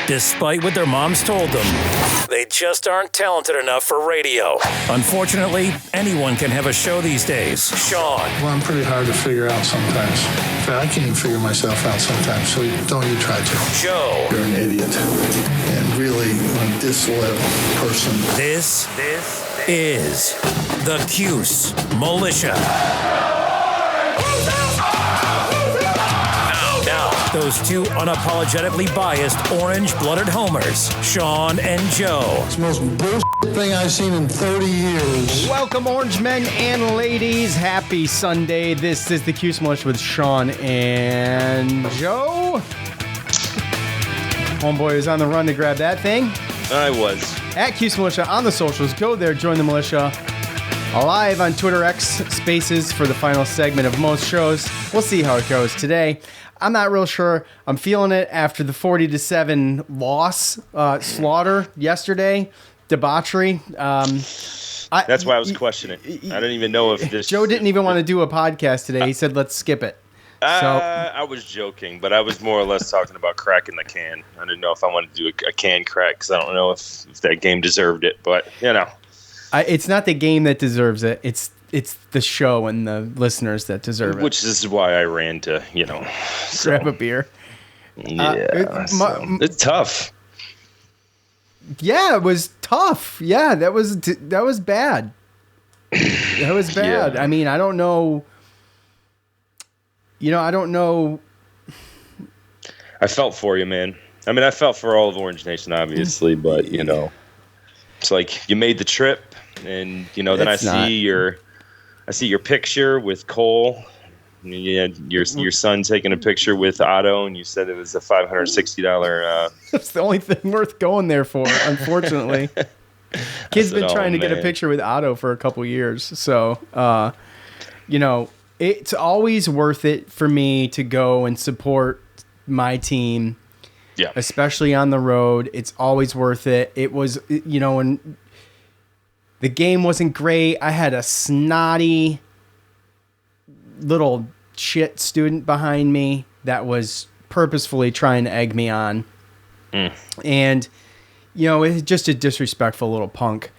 despite what their moms told them. They just aren't talented enough for radio. Unfortunately, anyone can have a show these days. Sean. Well, I'm pretty hard to figure out sometimes. In fact, I can't even figure myself out sometimes, so don't you try to. Joe. You're an idiot. And really a disloyal person. This is the Cuse Militia. Now, those two unapologetically biased orange-blooded homers, Sean and Joe. It's the most bullshit thing I've seen in 30 years. Welcome, orange men and ladies. Happy Sunday. This is the Cuse Militia with Sean and Joe. Homeboy is on the run to grab that thing. I was. At Cuse Militia on the socials. Go there, join the militia. Live on Twitter X Spaces for the final segment of most shows. We'll see how it goes today. I'm not real sure. I'm feeling it after the 40-7 loss, slaughter yesterday, debauchery. That's why I was questioning. I didn't even know if this... Joe didn't even want to do a podcast today. He said, let's skip it. I was joking, but I was more or less talking about cracking the can. I didn't know if I wanted to do a can crack because I don't know if that game deserved it, but, you know. It's not the game that deserves it. It's the show and the listeners that deserve it. Which is why I ran to, grab a beer. Yeah. It's tough. Yeah, it was tough. Yeah, that was bad. That was bad. Yeah. I mean, I don't know. I don't know. I felt for you, man. I mean, I felt for all of Orange Nation, obviously, but, it's like you made the trip, and, then I see your picture with Cole. You had your son taking a picture with Otto, and you said it was a $560. That's the only thing worth going there for, unfortunately. Kid's been trying to get a picture with Otto for a couple years, so it's always worth it for me to go and support my team. Yeah. Especially on the road. It's always worth it. It was, when the game wasn't great, I had a snotty little shit student behind me that was purposefully trying to egg me on. And, it's just a disrespectful little punk.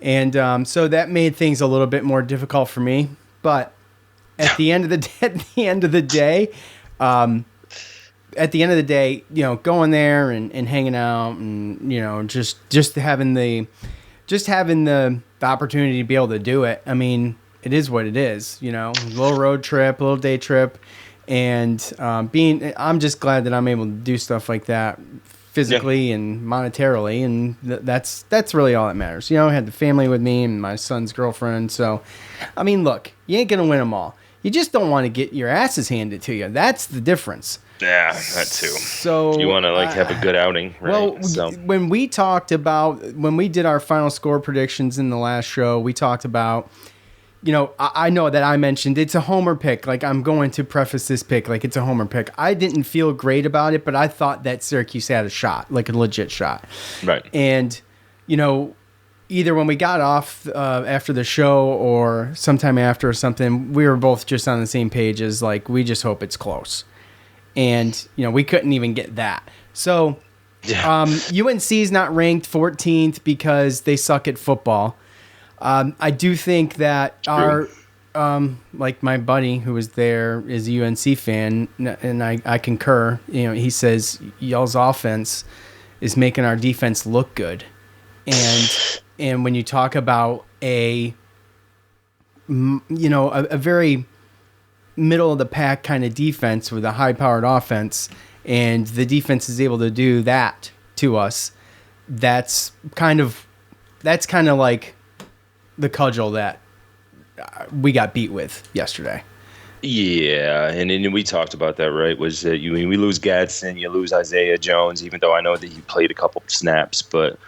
And so that made things a little bit more difficult for me. But at the end of the day, going there and hanging out and, just having the opportunity to be able to do it. I mean, it is what it is, a little road trip, a little day trip. And, I'm just glad that I'm able to do stuff like that physically and monetarily. And that's really all that matters. I had the family with me and my son's girlfriend. So, I mean, look, you ain't going to win them all. You just don't want to get your asses handed to you. That's the difference. Yeah, that too. So you want to have a good outing, right? Well, when we did our final score predictions in the last show, we talked about, I know that I mentioned it's a homer pick. Like, I'm going to preface this pick like it's a homer pick. I didn't feel great about it, but I thought that Syracuse had a shot, like a legit shot. Right. And, either when we got off after the show or sometime after or something, we were both just on the same page as, like, we just hope it's close. And, we couldn't even get that. So, UNC's not ranked 14th because they suck at football. I do think that our, like my buddy who was there is a UNC fan, and I concur. He says y'all's offense is making our defense look good. And when you talk about a very middle of the pack kind of defense with a high powered offense, and the defense is able to do that to us, that's kind of like the cudgel that we got beat with yesterday. Yeah, and then we talked about that, right? Was that we lose Gadsden, you lose Isaiah Jones, even though I know that he played a couple snaps, but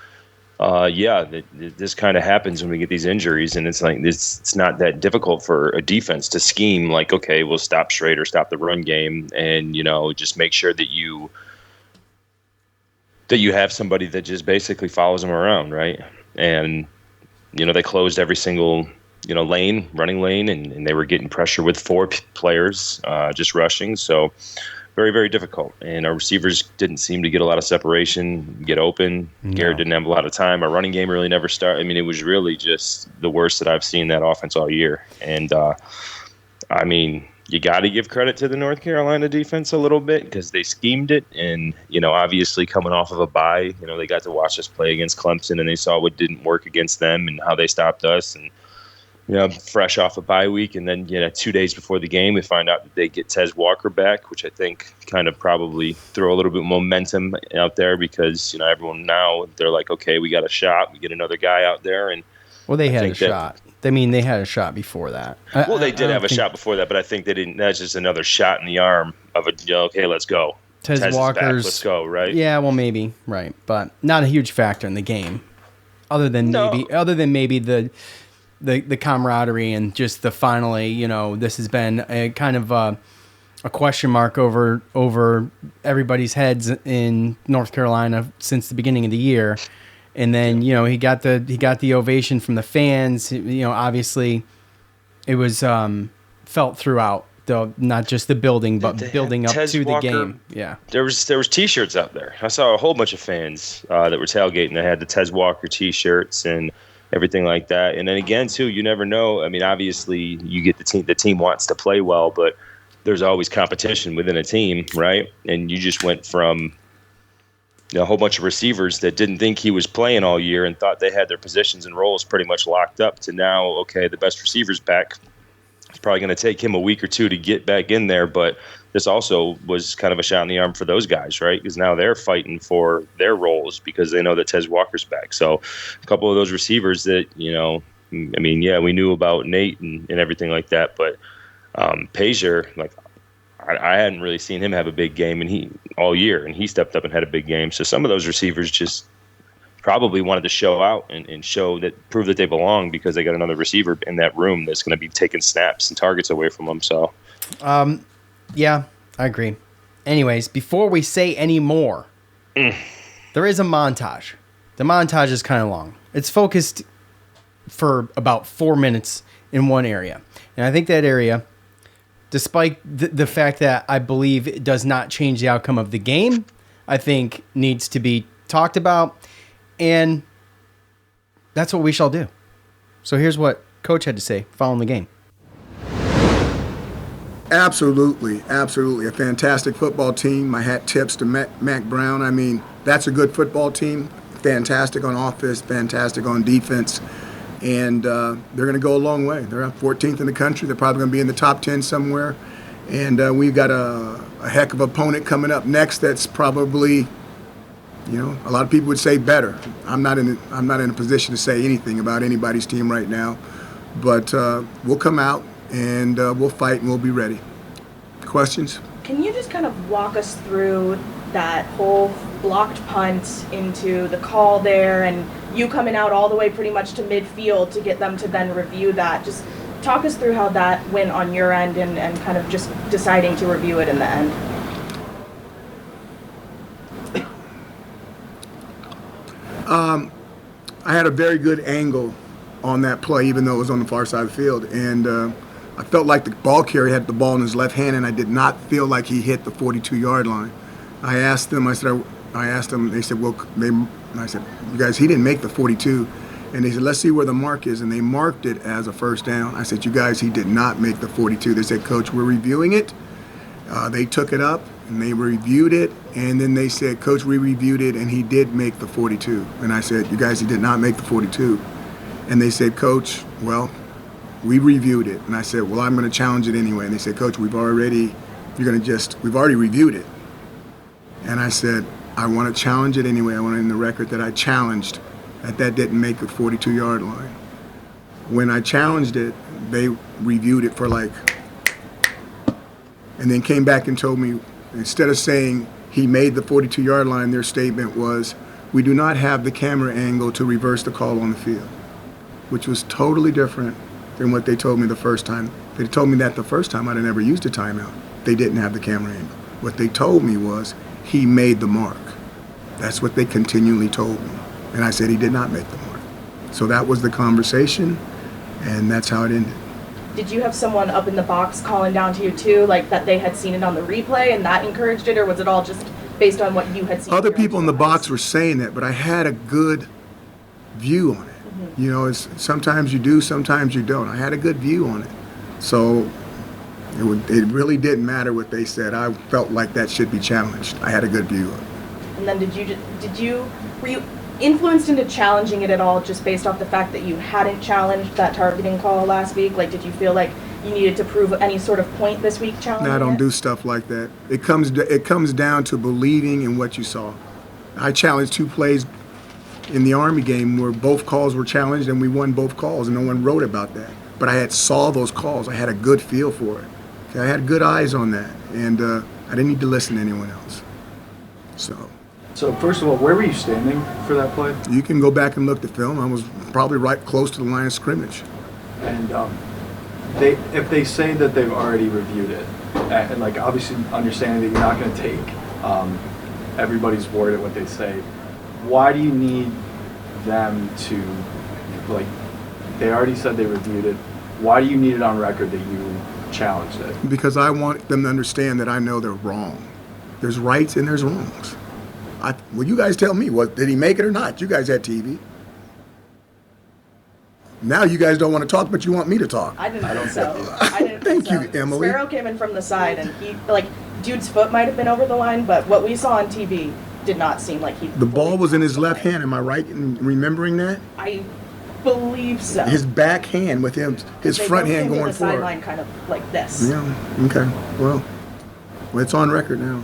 this kind of happens when we get these injuries, and it's like it's not that difficult for a defense to scheme. Like, okay, we'll stop Schrader, stop the run game, and just make sure that you have somebody that just basically follows them around, right? And they closed every single running lane, and they were getting pressure with four players just rushing. So very, very difficult. And our receivers didn't seem to get a lot of separation, get open. No. Garrett didn't have a lot of time. Our running game really never started. I mean, it was really just the worst that I've seen that offense all year. And, I mean, you got to give credit to the North Carolina defense a little bit because they schemed it. And, obviously coming off of a bye, they got to watch us play against Clemson and they saw what didn't work against them and how they stopped us. And, fresh off a bye week. And then, 2 days before the game, we find out that they get Tez Walker back, which I think kind of probably throw a little bit of momentum out there because, everyone now they're like, okay, we got a shot. We get another guy out there. And well, they had a shot. They had a shot before that. They did have a shot before that, but I think they didn't. That's just another shot in the arm of okay, let's go. Tez Walker's back, let's go, right? Yeah, well, maybe, right, but not a huge factor in the game, other than maybe the camaraderie and just the finally, this has been a kind of a question mark over everybody's heads in North Carolina since the beginning of the year. And then, he got the ovation from the fans. Obviously it was felt throughout, though, not just the building, but building up to the game. Yeah. There was T-shirts out there. I saw a whole bunch of fans that were tailgating that had the Tez Walker T-shirts and everything like that. And then again, too, you never know. I mean, obviously you get the team wants to play well, but there's always competition within a team, right? And you just went from a whole bunch of receivers that didn't think he was playing all year and thought they had their positions and roles pretty much locked up to now, okay, the best receiver's back. It's probably going to take him a week or two to get back in there, but this also was kind of a shot in the arm for those guys, right? Because now they're fighting for their roles because they know that Tez Walker's back. So a couple of those receivers that, we knew about Nate and everything like that, but Pazier, I hadn't really seen him have a big game all year, and he stepped up and had a big game. So some of those receivers just probably wanted to show out and prove that they belong because they got another receiver in that room that's going to be taking snaps and targets away from them. So, yeah, I agree. Anyways, before we say any more, there is a montage. The montage is kind of long. It's focused for about 4 minutes in one area, and I think that area, despite the fact that I believe it does not change the outcome of the game, I think needs to be talked about, and that's what we shall do. So here's what Coach had to say following the game. Absolutely. A fantastic football team. My hat tips to Mac Brown. I mean, that's a good football team. Fantastic on offense, fantastic on defense. And they're going to go a long way. They're 14th in the country. They're probably going to be in the top 10 somewhere. And we've got a heck of an opponent coming up next that's probably, a lot of people would say better. I'm not in a position to say anything about anybody's team right now. But we'll come out and we'll fight and we'll be ready. Questions? Can you just kind of walk us through that whole blocked punt into the call there and you coming out all the way pretty much to midfield to get them to then review that? Just talk us through how that went on your end and kind of just deciding to review it in the end. I had a very good angle on that play, even though it was on the far side of the field. And I felt like the ball carrier had the ball in his left hand, and I did not feel like he hit the 42-yard line. I asked them, they said, well, I said, you guys, he didn't make the 42. And they said, let's see where the mark is. And they marked it as a first down. I said, you guys, he did not make the 42. They said, Coach, we're reviewing it. They took it up and they reviewed it. And then they said, Coach, we reviewed it and he did make the 42. And I said, you guys, he did not make the 42. And they said, Coach, well, we reviewed it. And I said, well, I'm going to challenge it anyway. And they said, Coach, we've already reviewed it. And I said, I want to challenge it anyway. I want it in the record that I challenged that didn't make the 42-yard line. When I challenged it, they reviewed it for and then came back and told me, instead of saying he made the 42-yard line, their statement was, we do not have the camera angle to reverse the call on the field, which was totally different than what they told me the first time. They told me that the first time I'd have never used a timeout. They didn't have the camera angle. What they told me was he made the mark. That's what they continually told me. And I said he did not make the mark. So that was the conversation, and that's how it ended. did you have someone up in the box calling down to you too, like that they had seen it on the replay and that encouraged it, or was it all just based on what you had seen? Other people in the box were saying that, but I had a good view on it. You know, it's sometimes you do, sometimes you don't. I had a good view on it. So it really didn't matter what they said. I felt like that should be challenged. I had a good view of it. And then were you influenced into challenging it at all just based off the fact that you hadn't challenged that targeting call last week? Like, did you feel like you needed to prove any sort of point this week challenging No, I don't it? do stuff like that. It comes down to believing in what you saw. I challenged 2 plays in the Army game where both calls were challenged and we won both calls, and no one wrote about that. But I saw those calls. I had a good feel for it. Okay, I had good eyes on that, and I didn't need to listen to anyone else. So first of all, where were you standing for that play? You can go back and look at the film. I was probably right close to the line of scrimmage. And if they say that they've already reviewed it, and like obviously understanding that you're not going to take everybody's word at what they say, why do you need them to, like, they already said they reviewed it, why do you need it on record that you challenged it? Because I want them to understand that I know they're wrong. There's rights and there's wrongs. Well, you guys tell me, did he make it or not? You guys had TV. Now you guys don't want to talk, but you want me to talk. I didn't think so. I didn't Thank think so. you, Emily. Sparrow came in from the side, and dude's foot might have been over the line, but what we saw on TV did not seem like he. The ball was in his left hand. Am I right in remembering that? I believe so. His back hand with him, his They front both hand came to going the forward. sideline kind of like this. Yeah. Okay. Well, it's on record now.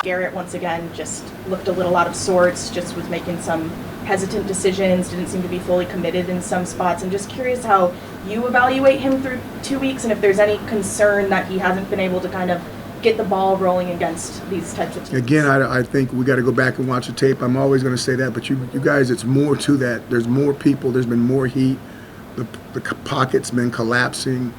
Garrett once again just looked a little out of sorts, just was making some hesitant decisions, didn't seem to be fully committed in some spots. I'm just curious how you evaluate him through 2 weeks and if there's any concern that he hasn't been able to kind of get the ball rolling against these types of teams. Again, I think we got to go back and watch the tape. I'm always going to say that, but you guys, it's more to that. There's more people. There's been more heat. The pocket's been collapsing.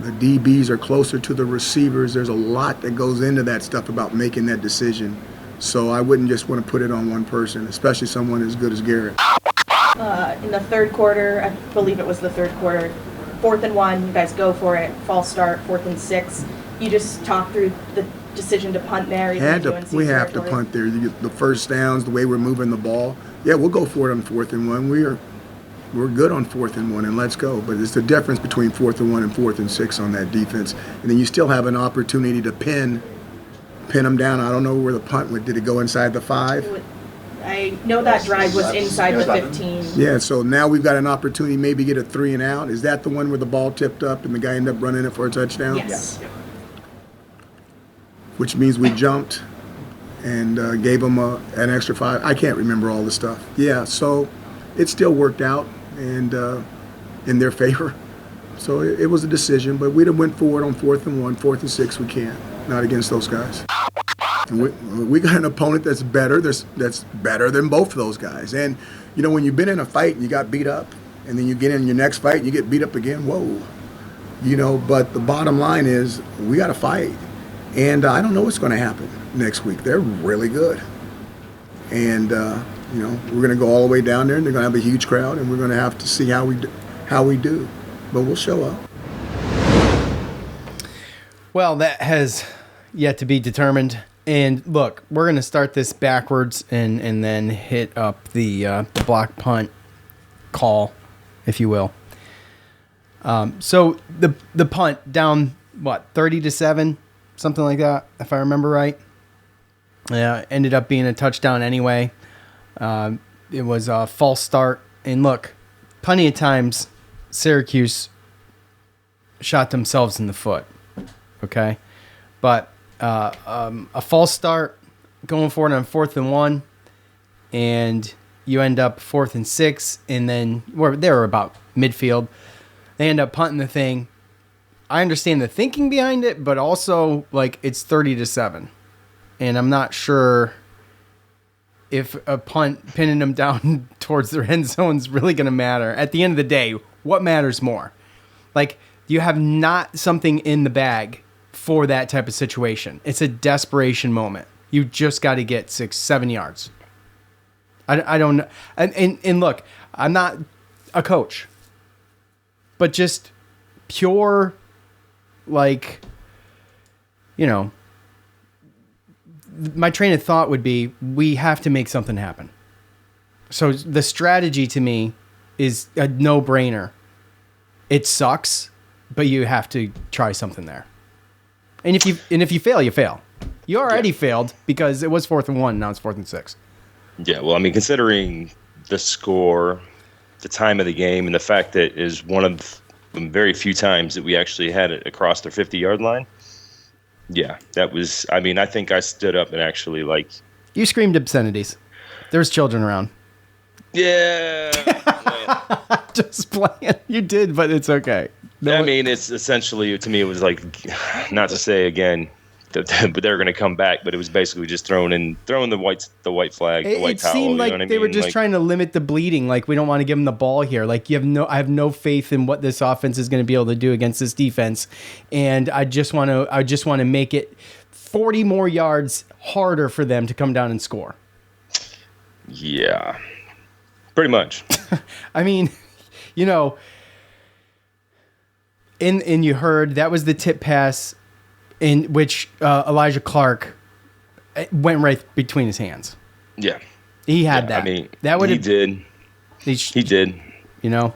The DBs are closer to the receivers. There's a lot that goes into that stuff about making that decision. So I wouldn't just want to put it on one person, especially someone as good as Garrett. In the third quarter, I believe it was the third quarter, 4th and 1, you guys go for it, false start, 4th and 6. You just talk through the decision to punt there. We have to punt there. You get the first downs, the way we're moving the ball. Yeah, we'll go for it on 4th and 1. We're good on 4th and 1, and let's go. But it's the difference between 4th and 1 and 4th and 6 on that defense. And then you still have an opportunity to pin them down. I don't know where the punt went. Did it go inside the 5? I know that drive was inside the 15. Yeah, so now we've got an opportunity to maybe get a 3 and out. Is that the one where the ball tipped up and the guy ended up running it for a touchdown? Yes. Which means we jumped and gave them an extra 5. I can't remember all the stuff. Yeah, so it still worked out and in their favor. So it was a decision, but we'd have went forward on 4th and 1, 4th and 6. We can't, not against those guys. And we got an opponent that's better. That's better than both of those guys. And you know, when you've been in a fight and you got beat up, and then you get in your next fight and you get beat up again, whoa. You know, but the bottom line is we got to fight. And I don't know what's going to happen next week. They're really good. And, you know, we're going to go all the way down there, and they're going to have a huge crowd, and we're going to have to see how we do. But we'll show up. Well, that has yet to be determined. And look, we're going to start this backwards and then hit up the block punt call, if you will. So the punt down, 30-7? Something like that, if I remember right. Ended up being a touchdown anyway. It was a false start. And look, plenty of times Syracuse shot themselves in the foot. Okay? But a false start, going for it on 4th and 1, and you end up 4th and 6, and then they were about midfield. They end up punting the thing. I understand the thinking behind it, but also, like, it's 30-7. And I'm not sure if a punt pinning them down towards their end zone is really going to matter. At the end of the day, what matters more? Like, you have not something in the bag for that type of situation. It's a desperation moment. You just got to get 6-7 yards. I don't know. And look, I'm not a coach, but just pure, like, my train of thought would be, we have to make something happen. So the strategy to me is a no-brainer. It sucks, but you have to try something there. And if you fail, you fail. You already failed because it was 4th and 1, now it's 4th and 6. Yeah, well, I mean, considering the score, the time of the game, and the fact that it is one of the very few times that we actually had it across their 50-yard line. Yeah, that was, I mean, I think I stood up and actually, like... You screamed obscenities. There was children around. Yeah. Just playing. You did, but it's okay. I mean, it's essentially, to me, it was like, not to say again, but they're going to come back, but it was basically just throwing the white flag, the white towel. It seemed like they were just trying to limit the bleeding. Like, we don't want to give them the ball here. Like, I have no faith in what this offense is going to be able to do against this defense, and I just want to make it 40 more yards harder for them to come down and score. Yeah, pretty much. I mean, and you heard that was the tip pass in which Elijah Clark went right between his hands. Yeah. He had that. I mean, he did. He did. It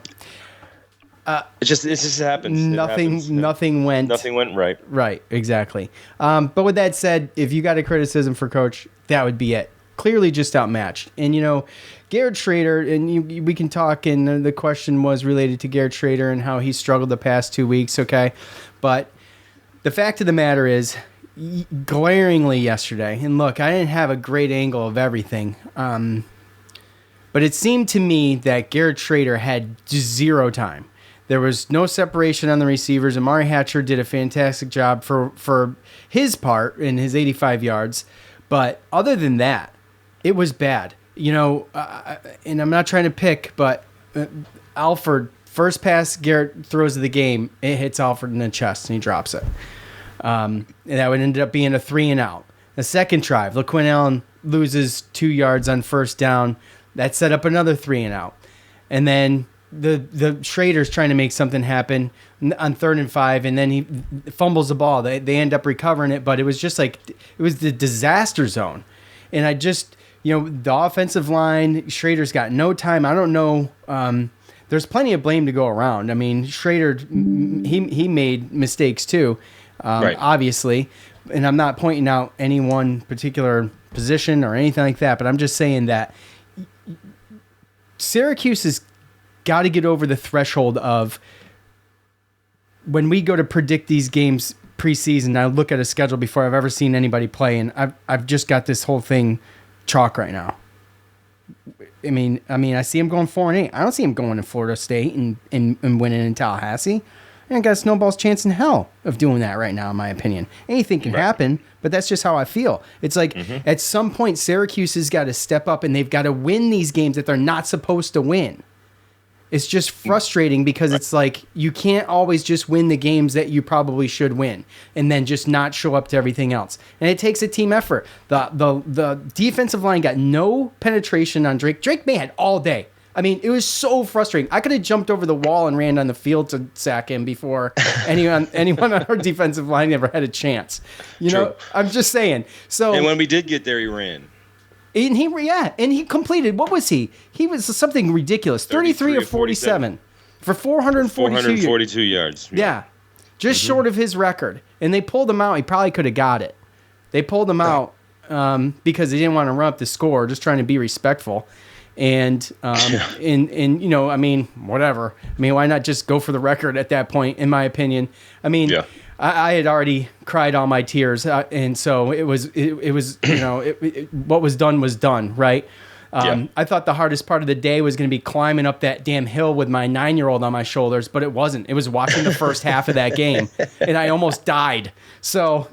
just happens. Nothing went right. Right, exactly. But with that said, if you got a criticism for Coach, that would be it. Clearly just outmatched. And, Garrett Schrader, and we can talk, and the question was related to Garrett Schrader and how he struggled the past 2 weeks, okay? But the fact of the matter is, glaringly yesterday, and look, I didn't have a great angle of everything, but it seemed to me that Garrett Schrader had zero time. There was no separation on the receivers. Amari Hatcher did a fantastic job for his part in his 85 yards. But other than that, it was bad. And I'm not trying to pick, but Alford, first pass Garrett throws of the game, it hits Alford in the chest and he drops it. And that would end up being a 3-and-out. The second drive, LaQuinn Allen loses 2 yards on first down. That set up another 3-and-out. And then the Schrader's trying to make something happen on 3rd and 5, and then he fumbles the ball. They end up recovering it, but it was just like, it was the disaster zone. And I just, the offensive line, Schrader's got no time. I don't know. There's plenty of blame to go around. I mean, Schrader, he made mistakes too, right, obviously. And I'm not pointing out any one particular position or anything like that, but I'm just saying that Syracuse has got to get over the threshold of, when we go to predict these games preseason, I look at a schedule before I've ever seen anybody play, and I've just got this whole thing chalk right now. I mean, I see him going 4-8. I don't see him going to Florida State and winning in Tallahassee. I ain't got a snowball's chance in hell of doing that right now, in my opinion. Anything can happen, but that's just how I feel. It's like, at some point, Syracuse has got to step up, and they've got to win these games that they're not supposed to win. It's just frustrating because it's like, you can't always just win the games that you probably should win and then just not show up to everything else. And it takes a team effort. The defensive line got no penetration on Drake. Drake May had all day. I mean, it was so frustrating. I could have jumped over the wall and ran on the field to sack him before anyone on our defensive line ever had a chance. I'm just saying. So, and when we did get there, he ran. And he completed, what was he? He was something ridiculous, 33 or 47 for 442 yards. Yeah, just short of his record. And they pulled him out. He probably could have got it. They pulled him out because they didn't want to run up the score, just trying to be respectful. And I mean, whatever. I mean, why not just go for the record at that point, in my opinion? I mean, I had already cried all my tears, and so it was what was done, right? I thought the hardest part of the day was going to be climbing up that damn hill with my 9-year-old on my shoulders, but it wasn't. It was watching the first half of that game, and I almost died. So,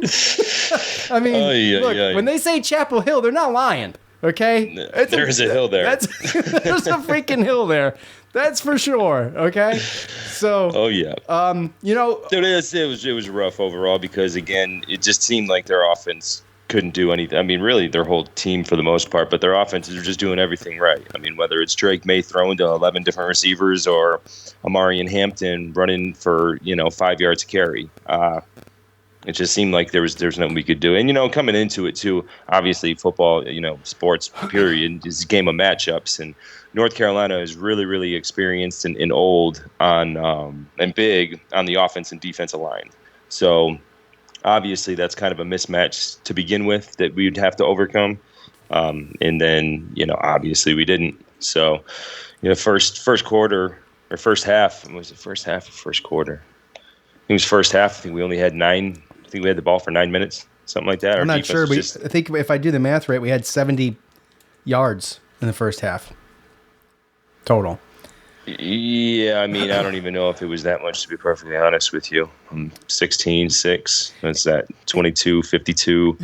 I mean, look, when they say Chapel Hill, they're not lying. Okay, there's a hill there. There's a freaking hill there. That's for sure. Okay, so it was rough overall because again, it just seemed like their offense couldn't do anything. I mean, really, their whole team for the most part, but their offenses are just doing everything right. I mean, whether it's Drake May throwing to 11 different receivers or Amari and Hampton running for 5 yards a carry. It just seemed like there was nothing we could do. And, coming into it, too, obviously football, sports, period, is a game of matchups. And North Carolina is really, really experienced and old on and big on the offense and defensive line. So, obviously, that's kind of a mismatch to begin with that we would have to overcome. And then, obviously we didn't. So, first quarter or first half, was it first half or first quarter? I think it was first half. I think we only had we had the ball for 9 minutes, something like that. I'm not sure. I think if I do the math right, we had 70 yards in the first half total. Yeah, I mean, I don't even know if it was that much, to be perfectly honest with you. 16-6. What's that? 22, 52,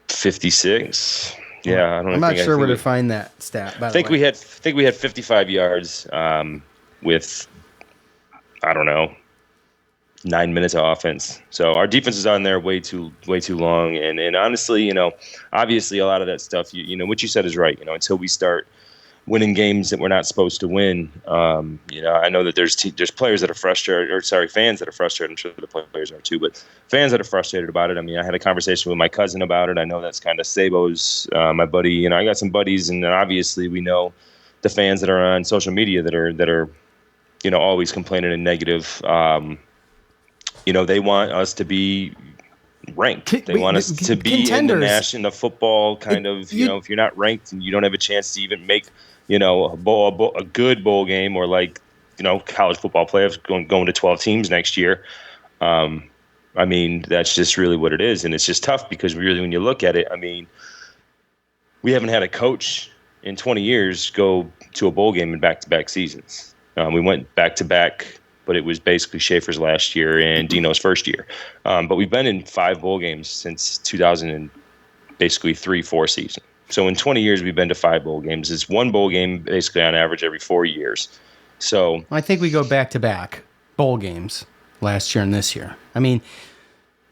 56. Yeah, I'm not sure where to find that stat. I think we had 55 yards with, I don't know, 9 minutes of offense. So our defense is on there way too long. And honestly, obviously a lot of that stuff, what you said is right. Until we start winning games that we're not supposed to win, I know that there's players that are frustrated, fans that are frustrated. I'm sure the players are too, but fans that are frustrated about it. I mean, I had a conversation with my cousin about it. I know that's kind of Sabo's, my buddy. I got some buddies, and then obviously we know the fans that are on social media that are always complaining and negative. They want us to be ranked. They want us to be contenders in the National Football if you're not ranked and you don't have a chance to even make, a good bowl game or college football playoffs going to 12 teams next year. I mean, that's just really what it is. And it's just tough because really, when you look at it, I mean, we haven't had a coach in 20 years go to a bowl game in back-to-back seasons. We went back-to-back, but it was basically Schaefer's last year and Dino's first year. But we've been in 5 bowl games since 2003-4 season. So in 20 years, we've been to 5 bowl games. It's 1 bowl game basically on average every 4 years. So I think we go back-to-back bowl games last year and this year. I mean,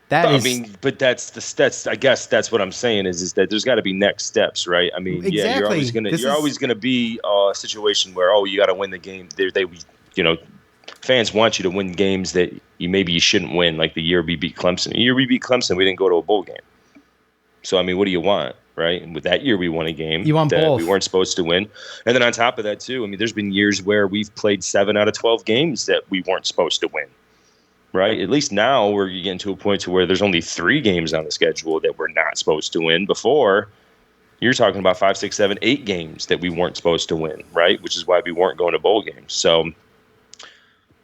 but that's I guess that's what I'm saying is that there's got to be next steps, right? I mean, exactly. Yeah, you're always gonna be a situation where you got to win the game. Fans want you to win games that you shouldn't win, like the year we beat Clemson. The year we beat Clemson, we didn't go to a bowl game. So I mean, what do you want, right? And with that year, we won a game you want that both. We weren't supposed to win. And then on top of that, too, I mean, there's been years where we've played 7 out of 12 games that we weren't supposed to win. Right? At least now we're getting to a point to where there's only 3 games on the schedule that we're not supposed to win. Before, you're talking about 5, 6, 7, 8 games that we weren't supposed to win, right? Which is why we weren't going to bowl games. So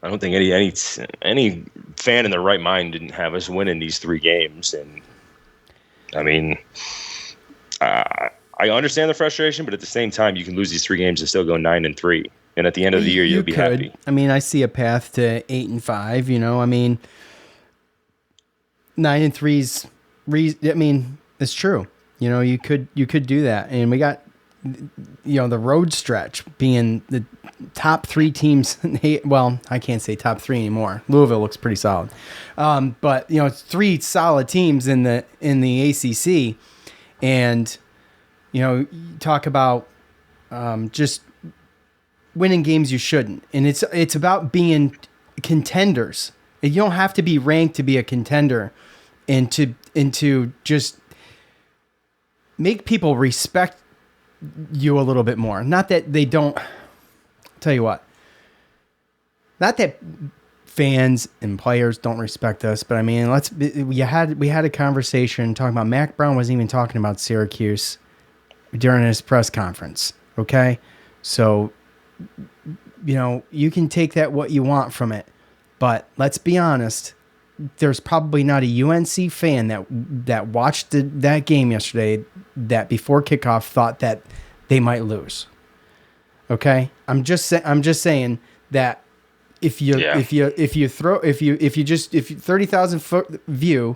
I don't think any fan in their right mind didn't have us winning these 3 games. And I mean, I understand the frustration, but at the same time, you can lose these 3 games and still go 9-3. And at the end of the year, you'll be happy. I mean, I see a path to 8-5. I mean, 9-3's. I mean, it's true. You could do that, and we got the road stretch being the top 3 teams. Well, I can't say top 3 anymore. Louisville looks pretty solid, but it's 3 solid teams in the ACC, and talk about just winning games you shouldn't. And it's about being contenders. You don't have to be ranked to be a contender, and to just make people respect you a little bit more. Not that they don't. Tell you what. Not that fans and players don't respect us, but I mean, we had a conversation talking about Mac Brown wasn't even talking about Syracuse during his press conference. Okay, so you can take that what you want from it, but let's be honest. There's probably not a UNC fan that watched that game yesterday that before kickoff thought that they might lose. Okay, I'm just saying that if you 30,000 foot view,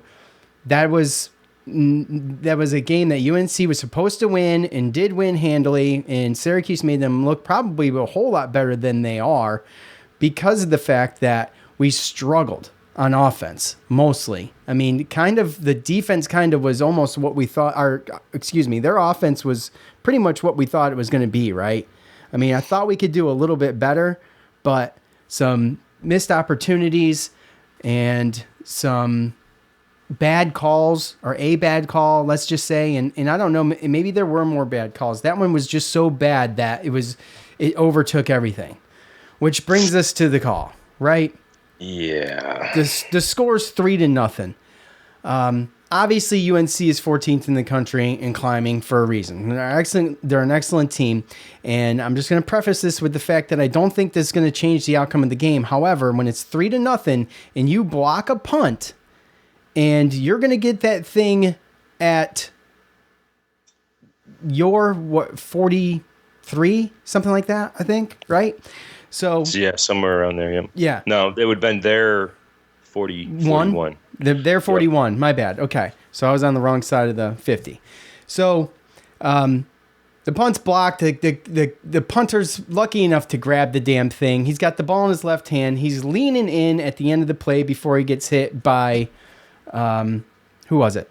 that was a game that UNC was supposed to win and did win handily, and Syracuse made them look probably a whole lot better than they are because of the fact that we struggled on offense, mostly. I mean, kind of the defense kind of was almost what we thought, their offense was pretty much what we thought it was going to be, right? I mean, I thought we could do a little bit better, but some missed opportunities and some bad calls, or a bad call, let's just say. And I don't know, maybe there were more bad calls. That one was just so bad that it overtook everything, which brings us to the call, right? Yeah. The score's 3-0. Obviously, UNC is 14th in the country and climbing for a reason. They're an excellent team, and I'm just going to preface this with the fact that I don't think this is going to change the outcome of the game. However, when it's 3-0 and you block a punt, and you're going to get that thing at your 43, something like that, I think, right? So yeah, somewhere around there. Yeah. Yeah. No, it would have been their 41. They're 41. Yep. My bad. Okay. So I was on the wrong side of the 50. So the punt's blocked. The punter's lucky enough to grab the damn thing. He's got the ball in his left hand. He's leaning in at the end of the play before he gets hit by, who was it?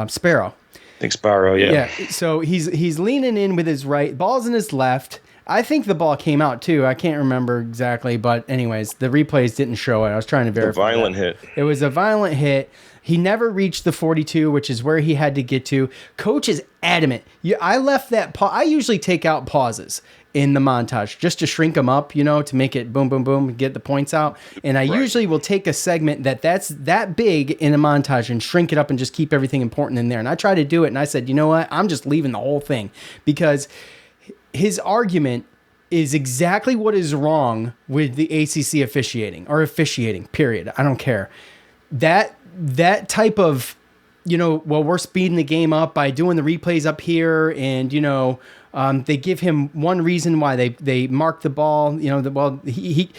Sparrow. I think Sparrow, yeah. Yeah. So he's leaning in with his right. Ball's in his left. I think the ball came out too. I can't remember exactly, but anyways, the replays didn't show it. I was trying to verify. A violent hit. It was a violent hit. He never reached the 42, which is where he had to get to. Coach is adamant. I left that. I usually take out pauses in the montage just to shrink them up, to make it boom, boom, boom, get the points out. And I usually will take a segment that's that big in a montage and shrink it up and just keep everything important in there. And I tried to do it, and I said, you know what? I'm just leaving the whole thing, because his argument is exactly what is wrong with the ACC officiating, period. I don't care. That type of, we're speeding the game up by doing the replays up here, and, they give him one reason why they mark the ball, he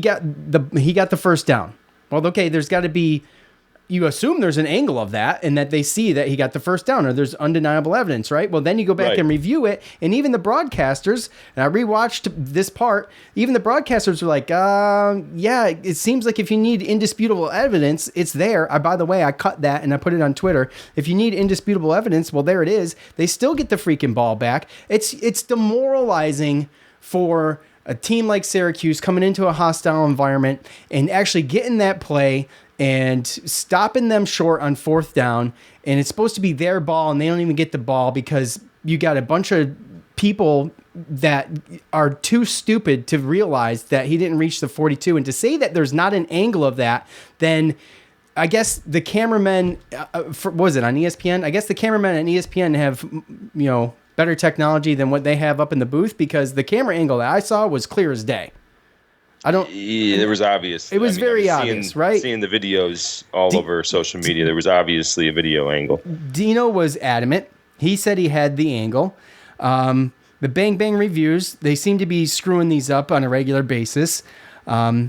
got the first down. Well, okay, there's got to be, you assume there's an angle of that, and that they see that he got the first down, or there's undeniable evidence, right? Well, then you go back and review it, and even the broadcasters, and I rewatched this part, even the broadcasters were like, yeah, it seems like if you need indisputable evidence, it's there. By the way, I cut that and I put it on Twitter. If you need indisputable evidence, well, there it is. They still get the freaking ball back. It's demoralizing for a team like Syracuse coming into a hostile environment and actually getting that play and stopping them short on fourth down, and it's supposed to be their ball, and they don't even get the ball because you got a bunch of people that are too stupid to realize that he didn't reach the 42. And to say that there's not an angle of that, then I guess the cameramen, what was it, on ESPN? I guess the cameramen on ESPN have, better technology than what they have up in the booth, because the camera angle that I saw was clear as day. Yeah, there was obvious. It was very obvious, right? Seeing the videos all over social media, there was obviously a video angle. Dino was adamant. He said he had the angle. The Bang Bang reviews, they seem to be screwing these up on a regular basis. The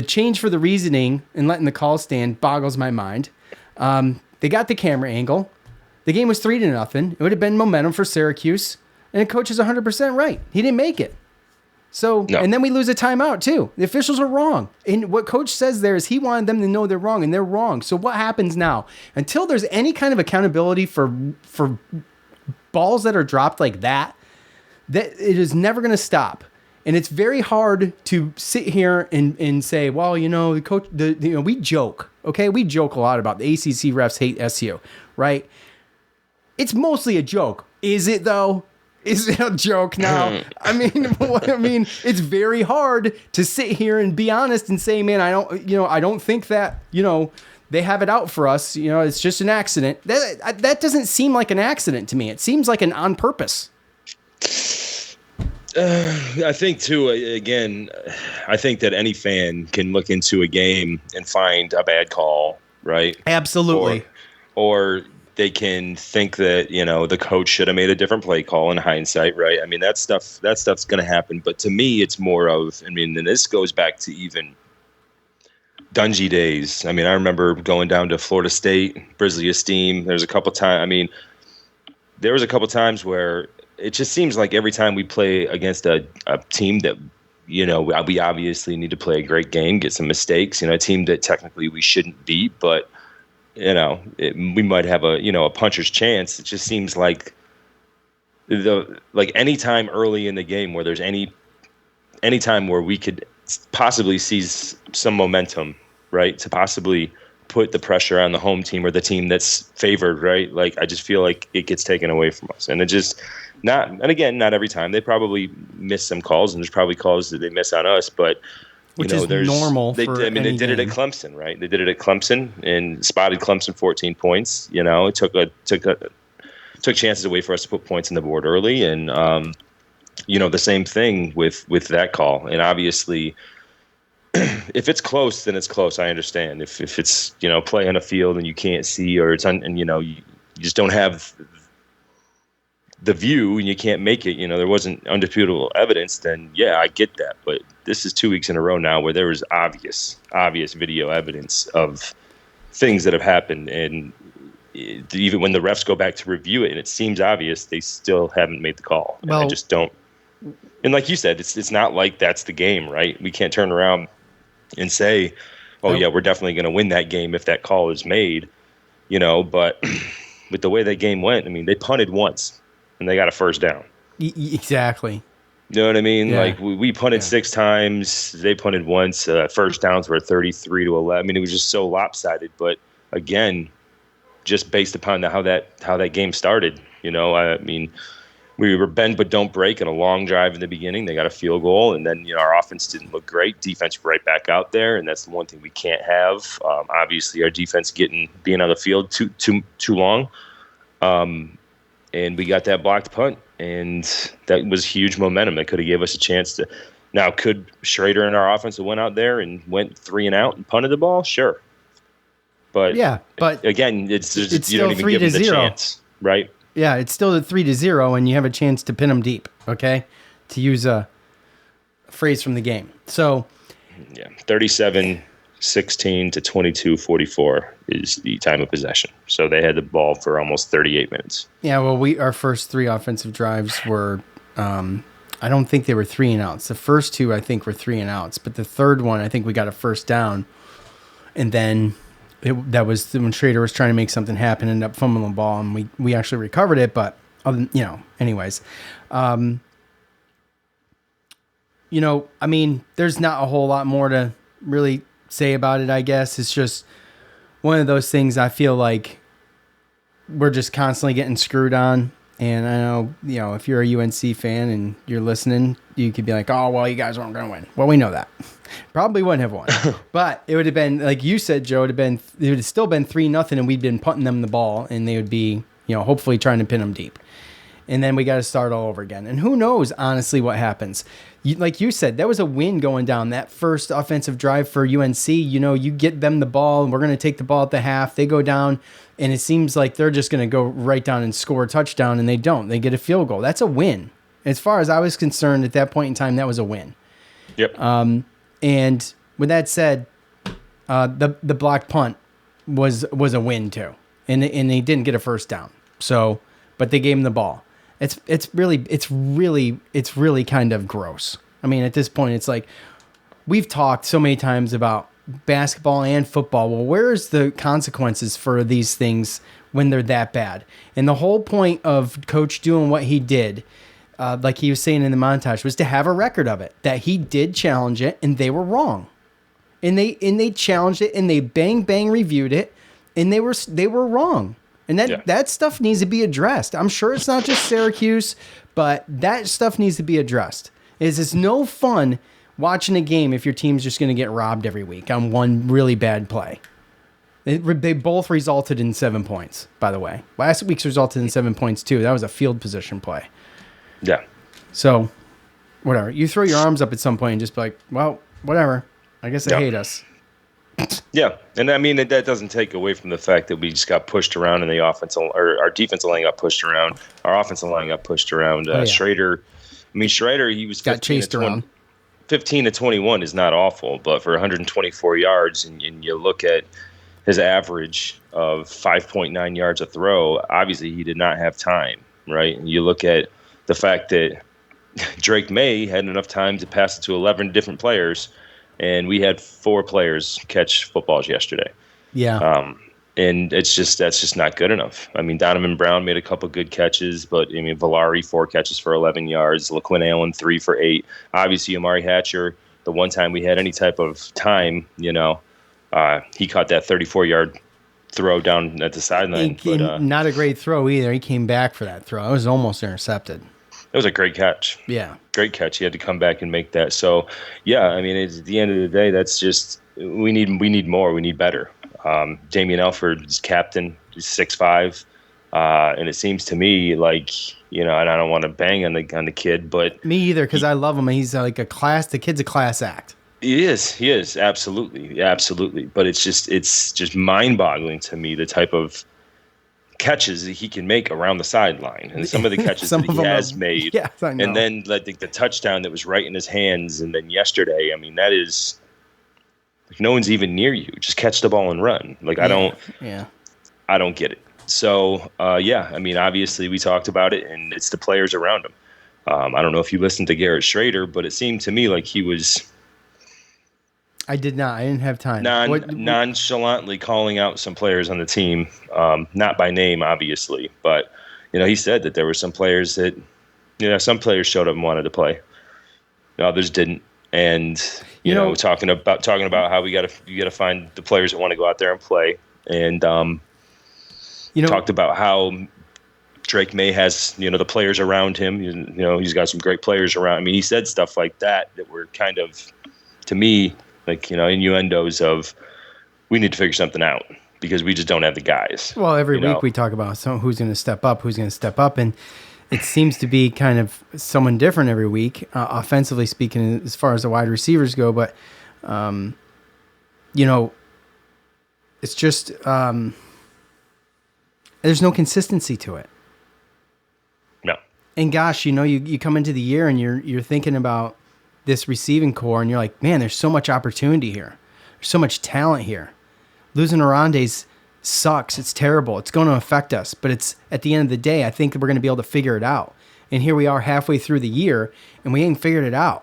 change for the reasoning and letting the call stand boggles my mind. They got the camera angle. The game was 3-0. It would have been momentum for Syracuse, and the coach is 100% right. He didn't make it. So, no. And then we lose a timeout too. The officials are wrong. And what coach says there is he wanted them to know they're wrong, and they're wrong. So what happens now? Until there's any kind of accountability for balls that are dropped like that it is never going to stop. And it's very hard to sit here and say, well, the coach, we joke, okay? We joke a lot about the ACC refs hate SU, right? It's mostly a joke. Is it though? Is it a joke now? I mean, it's very hard to sit here and be honest and say, man, I don't think that, they have it out for us. It's just an accident. That doesn't seem like an accident to me. It seems like an on purpose. I think too, again, I think that any fan can look into a game and find a bad call, right? Absolutely. Or they can think that, the coach should have made a different play call in hindsight, right? I mean, that stuff's going to happen. But to me, it's more of, and this goes back to even Dungy days. I mean, I remember going down to Florida State, Brisley Esteem. There was a couple times where it just seems like every time we play against a team that we obviously need to play a great game, get some mistakes. A team that technically we shouldn't beat, but we might have a puncher's chance. It just seems like any time early in the game where there's any time where we could possibly seize some momentum, right, to possibly put the pressure on the home team or the team that's favored, right? Like, I just feel like it gets taken away from us, and it just not every time. They probably miss some calls, and there's probably calls that they miss on us, but which is normal. They did it at Clemson, right? They did it at Clemson and spotted Clemson 14 points. It took chances away for us to put points on the board early, and the same thing with that call. And obviously, if it's close, then it's close. I understand. If it's play on a field and you can't see, or it's you just don't have the view and you can't make it. There wasn't undisputable evidence. Then yeah, I get that. But this is 2 weeks in a row now where there was obvious video evidence of things that have happened, and even when the refs go back to review it and it seems obvious, they still haven't made the call. And I just don't. And like you said, it's not like that's the game, right? We can't turn around and say, "Oh yeah, we're definitely going to win that game if that call is made," But with the way that game went, I mean, they punted once and they got a first down. Exactly. You know what I mean? Yeah. Like we punted 6 times, they punted once. First downs were 33-11. I mean, it was just so lopsided. But again, just based upon how that game started, I mean, we were bend but don't break in a long drive in the beginning. They got a field goal, and then our offense didn't look great. Defense right back out there, and that's the one thing we can't have. Obviously, our defense being on the field too long, and we got that blocked punt, and that was huge momentum. That could have gave us a chance to. Now, could Schrader and our offense have went out there and went 3 and out and punted the ball? Sure, but again, it's you still don't even give them the chance, right? Yeah, it's still at 3-0, and you have a chance to pin them deep. Okay, to use a phrase from the game. So, yeah, 37-16 to 22-44 is the time of possession. So they had the ball for almost 38 minutes. Yeah, well, our first 3 offensive drives were, I don't think they were 3 and outs. The first 2, I think, were 3 and outs, but the third one, I think we got a first down, and then. That was when Schrader was trying to make something happen, ended up fumbling the ball, and we actually recovered it. But, anyways, I mean, there's not a whole lot more to really say about it, I guess. It's just one of those things I feel like we're just constantly getting screwed on. And I know, if you're a UNC fan and you're listening, you could be like, oh, well, you guys weren't going to win. Well, we know that. Probably wouldn't have won. But it would have been, like you said, Joe, it would have still been 3-0, and we'd been punting them the ball, and they would be, hopefully trying to pin them deep. And then we got to start all over again. And who knows, honestly, what happens. Like you said, that was a win going down. That first offensive drive for UNC, you get them the ball, and we're going to take the ball at the half. They go down, and it seems like they're just going to go right down and score a touchdown, and they don't. They get a field goal. That's a win. As far as I was concerned at that point in time, that was a win. Yep. And with that said, the blocked punt was a win too, and they didn't get a first down. So, but they gave him the ball. It's really kind of gross. I mean, at this point, it's like we've talked so many times about basketball and football. Well, where's the consequences for these things when they're that bad? And the whole point of Coach doing what he did, like he was saying in the montage, was to have a record of it, that he did challenge it and they were wrong. And they challenged it and they bang reviewed it and they were wrong. And that stuff needs to be addressed. I'm sure it's not just Syracuse, but that stuff needs to be addressed. It's no fun watching a game if your team's just going to get robbed every week on one really bad play. They both resulted in 7 points, by the way. Last week's resulted in 7 points, too. That was a field position play. Yeah. So, whatever. You throw your arms up at some point and just be like, well, whatever. I guess they hate us. Yeah, and I mean, that doesn't take away from the fact that we just got pushed around in the offensive, or our defensive line got pushed around. Our offensive line got pushed around. Schrader, he was got chased around. 15 to 21 is not awful, but for 124 yards, and you look at his average of 5.9 yards a throw, obviously he did not have time, right? And you look at the fact that Drake May had enough time to pass it to 11 different players, and we had 4 players catch footballs yesterday. Yeah. And that's just not good enough. I mean, Donovan Brown made a couple good catches, but I mean, Valari 4 catches for 11 yards, LaQuinn Allen 3 for 8. Obviously, Amari Hatcher, the one time we had any type of time, he caught that 34-yard throw down at the sideline. Not a great throw either. He came back for that throw. It was almost intercepted. It was a great catch. Yeah. Great catch. He had to come back and make that. So, yeah, I mean, at the end of the day, that's just we need more. We need better. Damian Alford is captain. He's 6'5", and it seems to me like and I don't want to bang on the kid, but me either because I love him. He's like the kid's a class act. He is absolutely. But it's just mind-boggling to me the type of catches that he can make around the sideline, and some of the catches that he has made. Yeah, I know. And then like the touchdown that was right in his hands, and then yesterday, I mean, that is. Like, no one's even near you. Just catch the ball and run. Like, I don't get it. So, I mean, obviously we talked about it, and it's the players around him. I don't know if you listened to Garrett Schrader, but it seemed to me like he was. I did not. I didn't have time. Nonchalantly calling out some players on the team, not by name, obviously, but he said that there were some players that, some players showed up and wanted to play, others didn't. And talking about how you got to find the players that want to go out there and play, and talked about how Drake May has the players around him. He's got some great players around. I mean, he said stuff like that were kind of, to me, like innuendos of we need to figure something out because we just don't have the guys. Well, every week we talk about who's going to step up, and it seems to be kind of someone different every week, offensively speaking, as far as the wide receivers go. But, it's just there's no consistency to it. No. And gosh, you come into the year and you're thinking about this receiving core, and you're like, man, there's so much opportunity here. There's so much talent here. Losing Arandes sucks. It's terrible. It's going to affect us. But it's at the end of the day, I think that we're going to be able to figure it out. And here we are halfway through the year, and we ain't figured it out.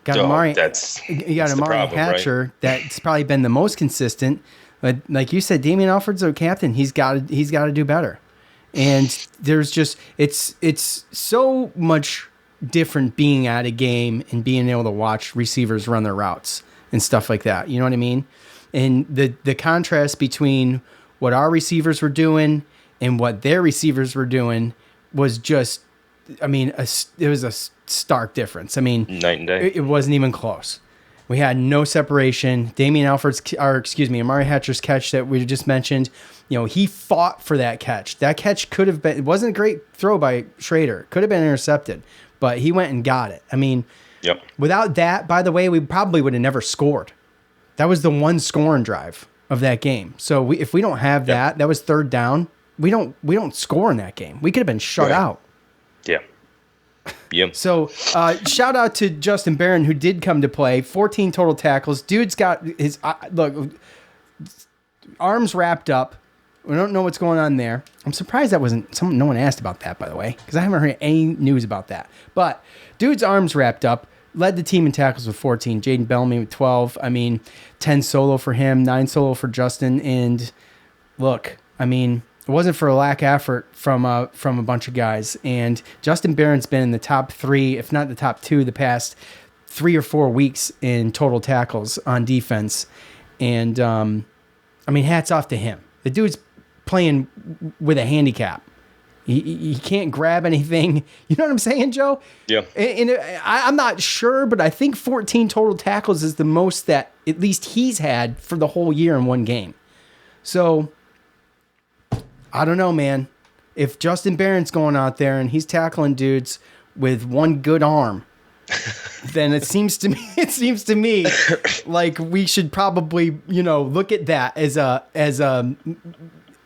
You got Amari Hatcher, right? That's probably been the most consistent. But like you said, Damian Alford's our captain. He's got to do better. And there's just it's so much different being at a game and being able to watch receivers run their routes and stuff like that. You know what I mean? And the contrast between what our receivers were doing and what their receivers were doing was just, I mean, it was a stark difference. I mean, night and day. It wasn't even close. We had no separation. Amari Hatcher's catch that we just mentioned, he fought for that catch. That catch could have been, it wasn't a great throw by Schrader. It could have been intercepted, but he went and got it. I mean, without that, by the way, we probably would have never scored. That was the one scoring drive of that game. So if we don't have that was third down. We don't score in that game. We could have been shut out. Yeah. Yep. So shout out to Justin Barron, who did come to play. 14 total tackles. Dude's got his arms wrapped up. We don't know what's going on there. I'm surprised that wasn't no one asked about that, by the way, because I haven't heard any news about that. But dude's arms wrapped up. Led the team in tackles with 14. Jaden Bellamy with 12. I mean, 10 solo for him, 9 solo for Justin. And look, I mean, it wasn't for a lack of effort from a bunch of guys. And Justin Barron's been in the top 3, if not the top 2, the past 3 or 4 weeks in total tackles on defense. And, I mean, hats off to him. The dude's playing with a handicap. He can't grab anything. You know what I'm saying, Joe? Yeah. And I'm not sure, but I think 14 total tackles is the most that at least he's had for the whole year in one game. So, I don't know, man. If Justin Barron's going out there and he's tackling dudes with one good arm, then it seems to me like we should probably, look at that as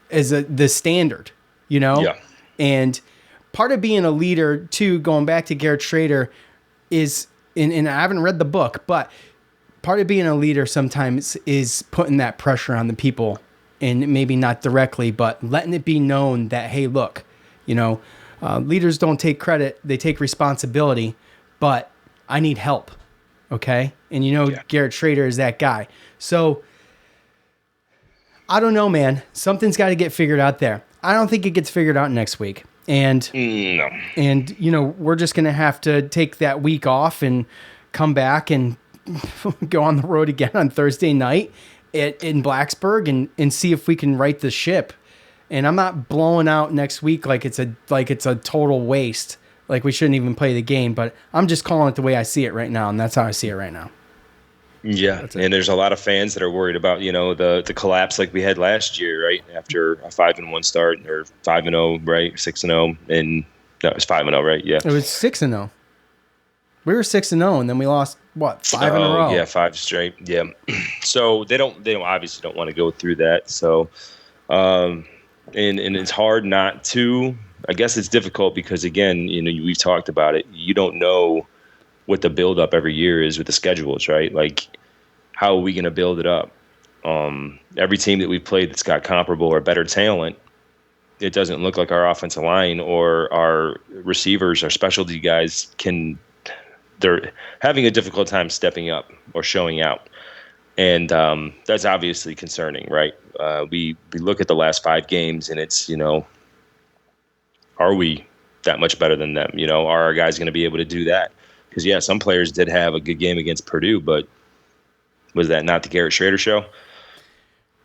the standard, Yeah. And part of being a leader, too, going back to Garrett Schrader, is, and I haven't read the book, but part of being a leader sometimes is putting that pressure on the people, and maybe not directly, but letting it be known that, hey, look, Leaders don't take credit; they take responsibility. But I need help, okay? And Garrett Schrader is that guy. So I don't know, man. Something's got to get figured out there. I don't think it gets figured out next week. And no. And we're just gonna have to take that week off and come back and go on the road again on Thursday night in Blacksburg and see if we can right the ship. And I'm not blowing out next week like it's a total waste. Like we shouldn't even play the game, but I'm just calling it the way I see it right now, and that's how I see it right now. Yeah, and there's a lot of fans that are worried about the collapse like we had last year, right? After a 5-1 start or 5-0, right? 6-0, and no, it was 5-0, right? Yeah, it was 6-0. We were 6-0, and then we lost 5 in a row. Yeah, 5 straight. Yeah, so they obviously don't want to go through that. So, and it's hard not to. I guess it's difficult because, again, we've talked about it. You don't know what the build-up every year is with the schedules, right? Like, how are we going to build it up? Every team that we've played that's got comparable or better talent, it doesn't look like our offensive line or our receivers, our specialty guys they're having a difficult time stepping up or showing out. And that's obviously concerning, right? We look at the last 5 games and it's, are we that much better than them? Are our guys going to be able to do that? Because, yeah, some players did have a good game against Purdue, but was that not the Garrett Schrader show?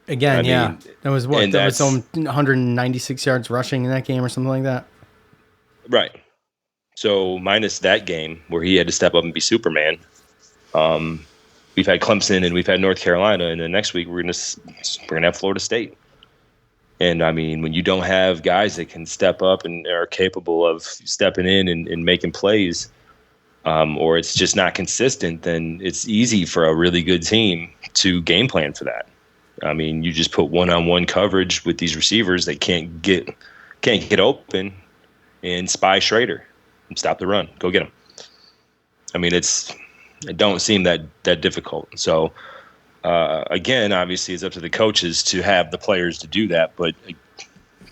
Again, that was what? That was some 196 yards rushing in that game or something like that? Right. So minus that game where he had to step up and be Superman, we've had Clemson and we've had North Carolina, and then next week we're gonna have Florida State. And, I mean, when you don't have guys that can step up and are capable of stepping in and making plays, or it's just not consistent, then it's easy for a really good team to game plan for that. I mean, you just put one-on-one coverage with these receivers that can't get open and spy Schrader and stop the run. Go get him. I mean, it don't seem that difficult. So, again, obviously it's up to the coaches to have the players to do that, but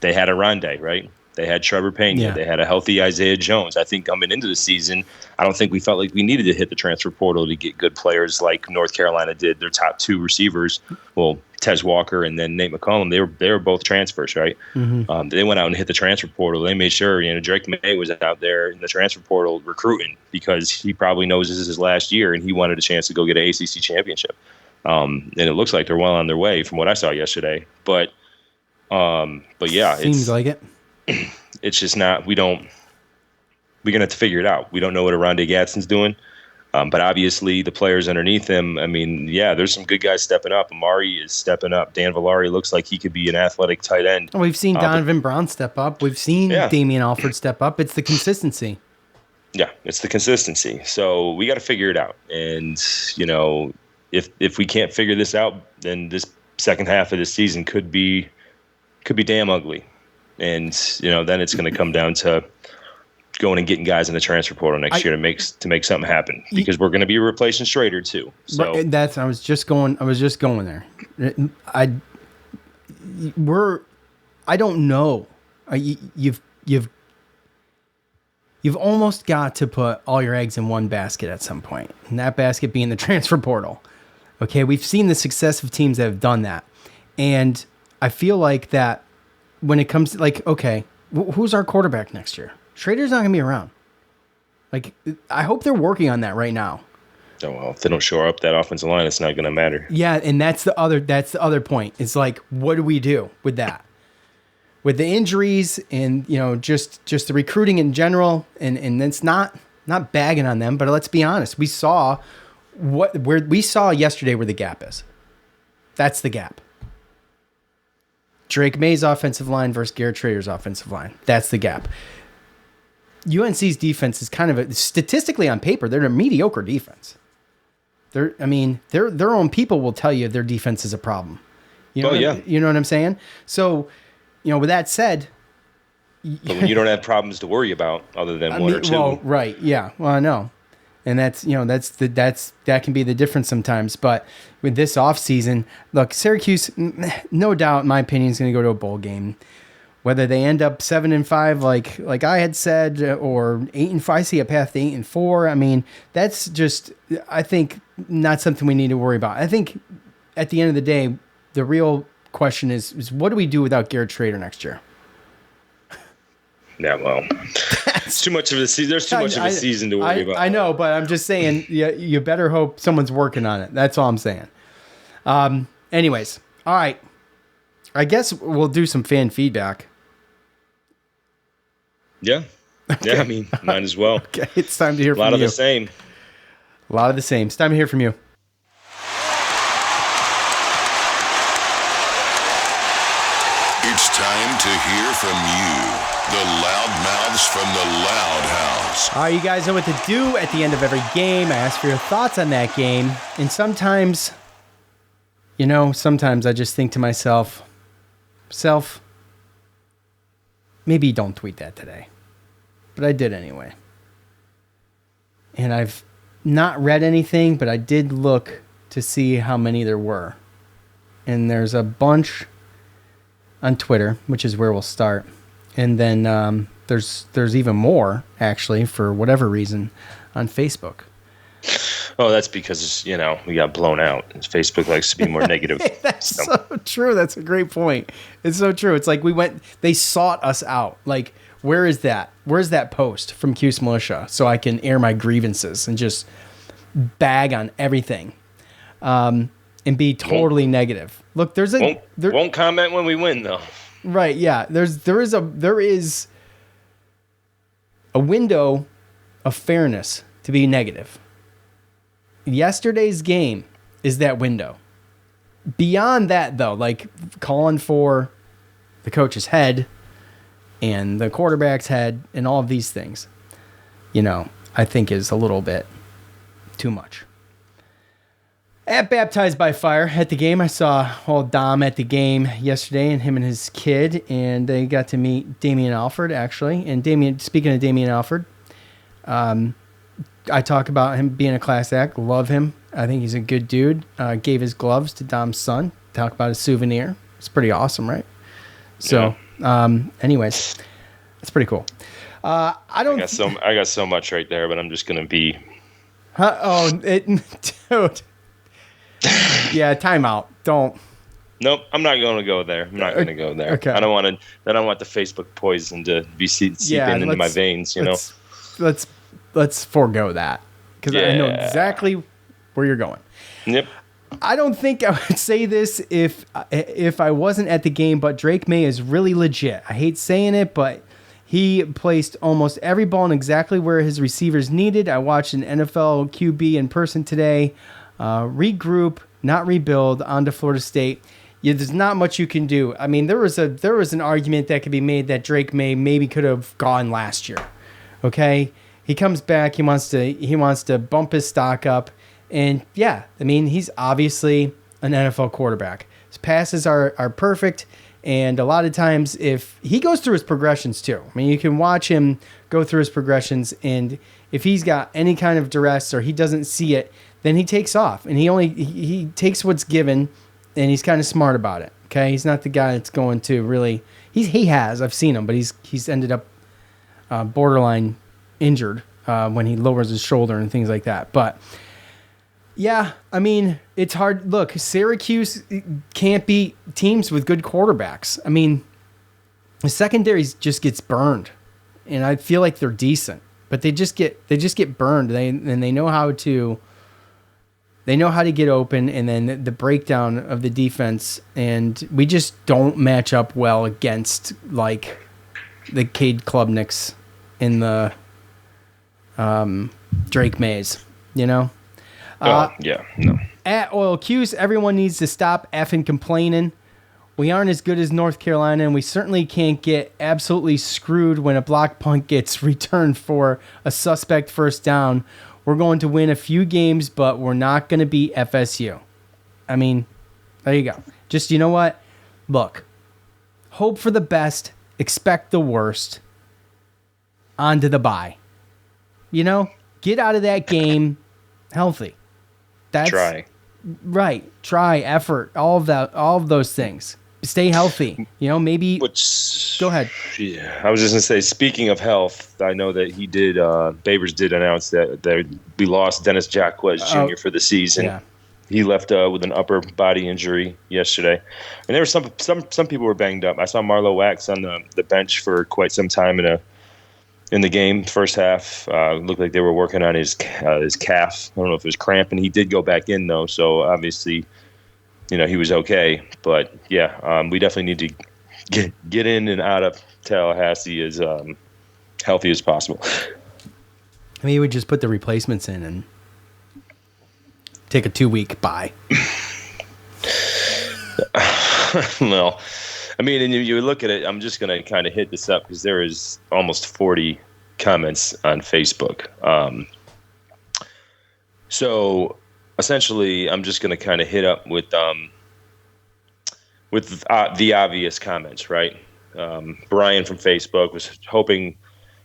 they had a Rondé, right? They had Trevor Pena. Yeah. They had a healthy Isaiah Jones. I think coming into the season, I don't think we felt like we needed to hit the transfer portal to get good players like North Carolina did. Their top 2 receivers, well, Tez Walker and then Nate McCollum, they were both transfers, right? Mm-hmm. They went out and hit the transfer portal. They made sure, Drake May was out there in the transfer portal recruiting because he probably knows this is his last year and he wanted a chance to go get an ACC championship. And it looks like they're well on their way from what I saw yesterday. But yeah, seems like it. It's just not. We're gonna have to figure it out. We don't know what Rondé Gadsden's doing, but obviously the players underneath him. I mean, yeah, there's some good guys stepping up. Amari is stepping up. Dan Villari looks like he could be an athletic tight end. We've seen Donovan Brown step up. We've seen Damian Alford step up. It's the consistency. Yeah, it's the consistency. So we got to figure it out. And if we can't figure this out, then this second half of the season could be damn ugly. And then it's going to come down to going and getting guys in the transfer portal next year to make something happen because we're going to be replacing Schrader too. So I was just going there. I don't know. You've almost got to put all your eggs in one basket at some point, and that basket being the transfer portal. Okay, we've seen the success of teams that have done that, and I feel like that. When it comes to okay, who's our quarterback next year? Schrader's not going to be around. I hope they're working on that right now. Oh, well, if they don't shore up that offensive line, it's not going to matter. Yeah, and that's the other point. It's what do we do with that? With the injuries and, just the recruiting in general, and it's not bagging on them, but let's be honest. We saw yesterday where the gap is. That's the gap. Drake May's offensive line versus Garrett Schrader's offensive line. That's the gap. UNC's defense is kind of statistically on paper, they're a mediocre defense. Their own people will tell you their defense is a problem. You know what I'm saying? So, with that said, but when you don't have problems to worry about other than one or two. Well, right. Yeah. Well, I know. And that can be the difference sometimes. But with this offseason, look, Syracuse, no doubt, in my opinion, is going to go to a bowl game. Whether they end up 7-5, like I had said, or 8-5, I see a path to 8-4. I mean, that's just, I think, not something we need to worry about. I think at the end of the day, the real question is what do we do without Garrett Schrader next year? Yeah, well, it's too much of a season. There's too much of a season to worry about. I know, but I'm just saying, you better hope someone's working on it. That's all I'm saying. Anyways, all right. I guess we'll do some fan feedback. Yeah. Okay. Yeah, I mean, might as well. Okay, it's time to hear from you. A lot of the same. A lot of the same. It's time to hear from you. It's time to hear from you, the loudmouths from the Loud House. All right, you guys know what to do at the end of every game. I ask for your thoughts on that game. And sometimes, sometimes I just think to myself, maybe don't tweet that today. But I did anyway. And I've not read anything, but I did look to see how many there were. And there's a bunch on Twitter, which is where we'll start. And then there's even more, actually, for whatever reason, on Facebook. Oh, that's because, we got blown out. Facebook likes to be more negative. That's so true. That's a great point. It's so true. It's like they sought us out. Like, where is that? Where's that post from Cuse Militia so I can air my grievances and just bag on everything and be totally negative? Look, won't comment when we win, though. Right, yeah. There is a window of fairness to be negative. Yesterday's game is that window. Beyond that, though, like calling for the coach's head and the quarterback's head and all of these things, I think is a little bit too much. At Baptized by Fire at the game, I saw old Dom at the game yesterday, and him and his kid, and they got to meet Damian Alford, actually. And speaking of Damian Alford, I talk about him being a class act. Love him. I think he's a good dude. Gave his gloves to Dom's son. Talk about a souvenir. It's pretty awesome, right? So, anyways, it's pretty cool. I got so much right there, but I'm just gonna be. Dude. Yeah, timeout. Don't. Nope, I'm not going to go there. Okay. I don't want the Facebook poison to be seeping into my veins. Let's forego that because I know exactly where you're going. Yep. I don't think I would say this if I wasn't at the game, but Drake May is really legit. I hate saying it, but he placed almost every ball in exactly where his receivers needed. I watched an NFL QB in person today. Regroup, not rebuild, on to Florida State. Yeah, there's not much you can do. I mean, there was an argument that could be made that Drake May maybe could have gone last year. Okay, he comes back. He wants to bump his stock up, and yeah, I mean, he's obviously an NFL quarterback. His passes are perfect, and a lot of times, if he goes through his progressions too. I mean, you can watch him go through his progressions, and if he's got any kind of duress or he doesn't see it, then he takes off, and he takes what's given, and he's kind of smart about it. Okay, he's not the guy that's going to really. I've seen him, but he's ended up borderline injured when he lowers his shoulder and things like that. But yeah, I mean, it's hard. Look, Syracuse can't beat teams with good quarterbacks. I mean, the secondary just gets burned, and I feel like they're decent, but they just get burned. They know how to. They know how to get open, and then the breakdown of the defense, and we just don't match up well against like the Cade Klubniks in the Drake Mays, No. At Oil Cuse, everyone needs to stop effing complaining. We aren't as good as North Carolina, and we certainly can't get absolutely screwed when a block punt gets returned for a suspect first down. We're going to win a few games, but we're not going to beat FSU. I mean, there you go. Just, you know what? Look, hope for the best, expect the worst, on to the bye. Get out of that game healthy. That's try. Right. Try, effort, all of those things. stay healthy. Maybe. Go ahead. Yeah, I was just gonna say. Speaking of health, I know that he did. Babers did announce that we lost Dennis Jacquez Jr. for the season. Yeah. He left with an upper body injury yesterday, and there were some people were banged up. I saw Marlo Wax on the bench for quite some time in the game. First half, looked like they were working on his calf. I don't know if it was cramp, and he did go back in though. So obviously, he was okay. But yeah, we definitely need to get in and out of Tallahassee as healthy as possible. I mean, you would just put the replacements in and take a 2-week bye. Well, I mean, and you look at it, I'm just going to kind of hit this up because there is almost 40 comments on Facebook. So essentially, I'm just going to kind of hit up with the obvious comments, right? Brian from Facebook was hoping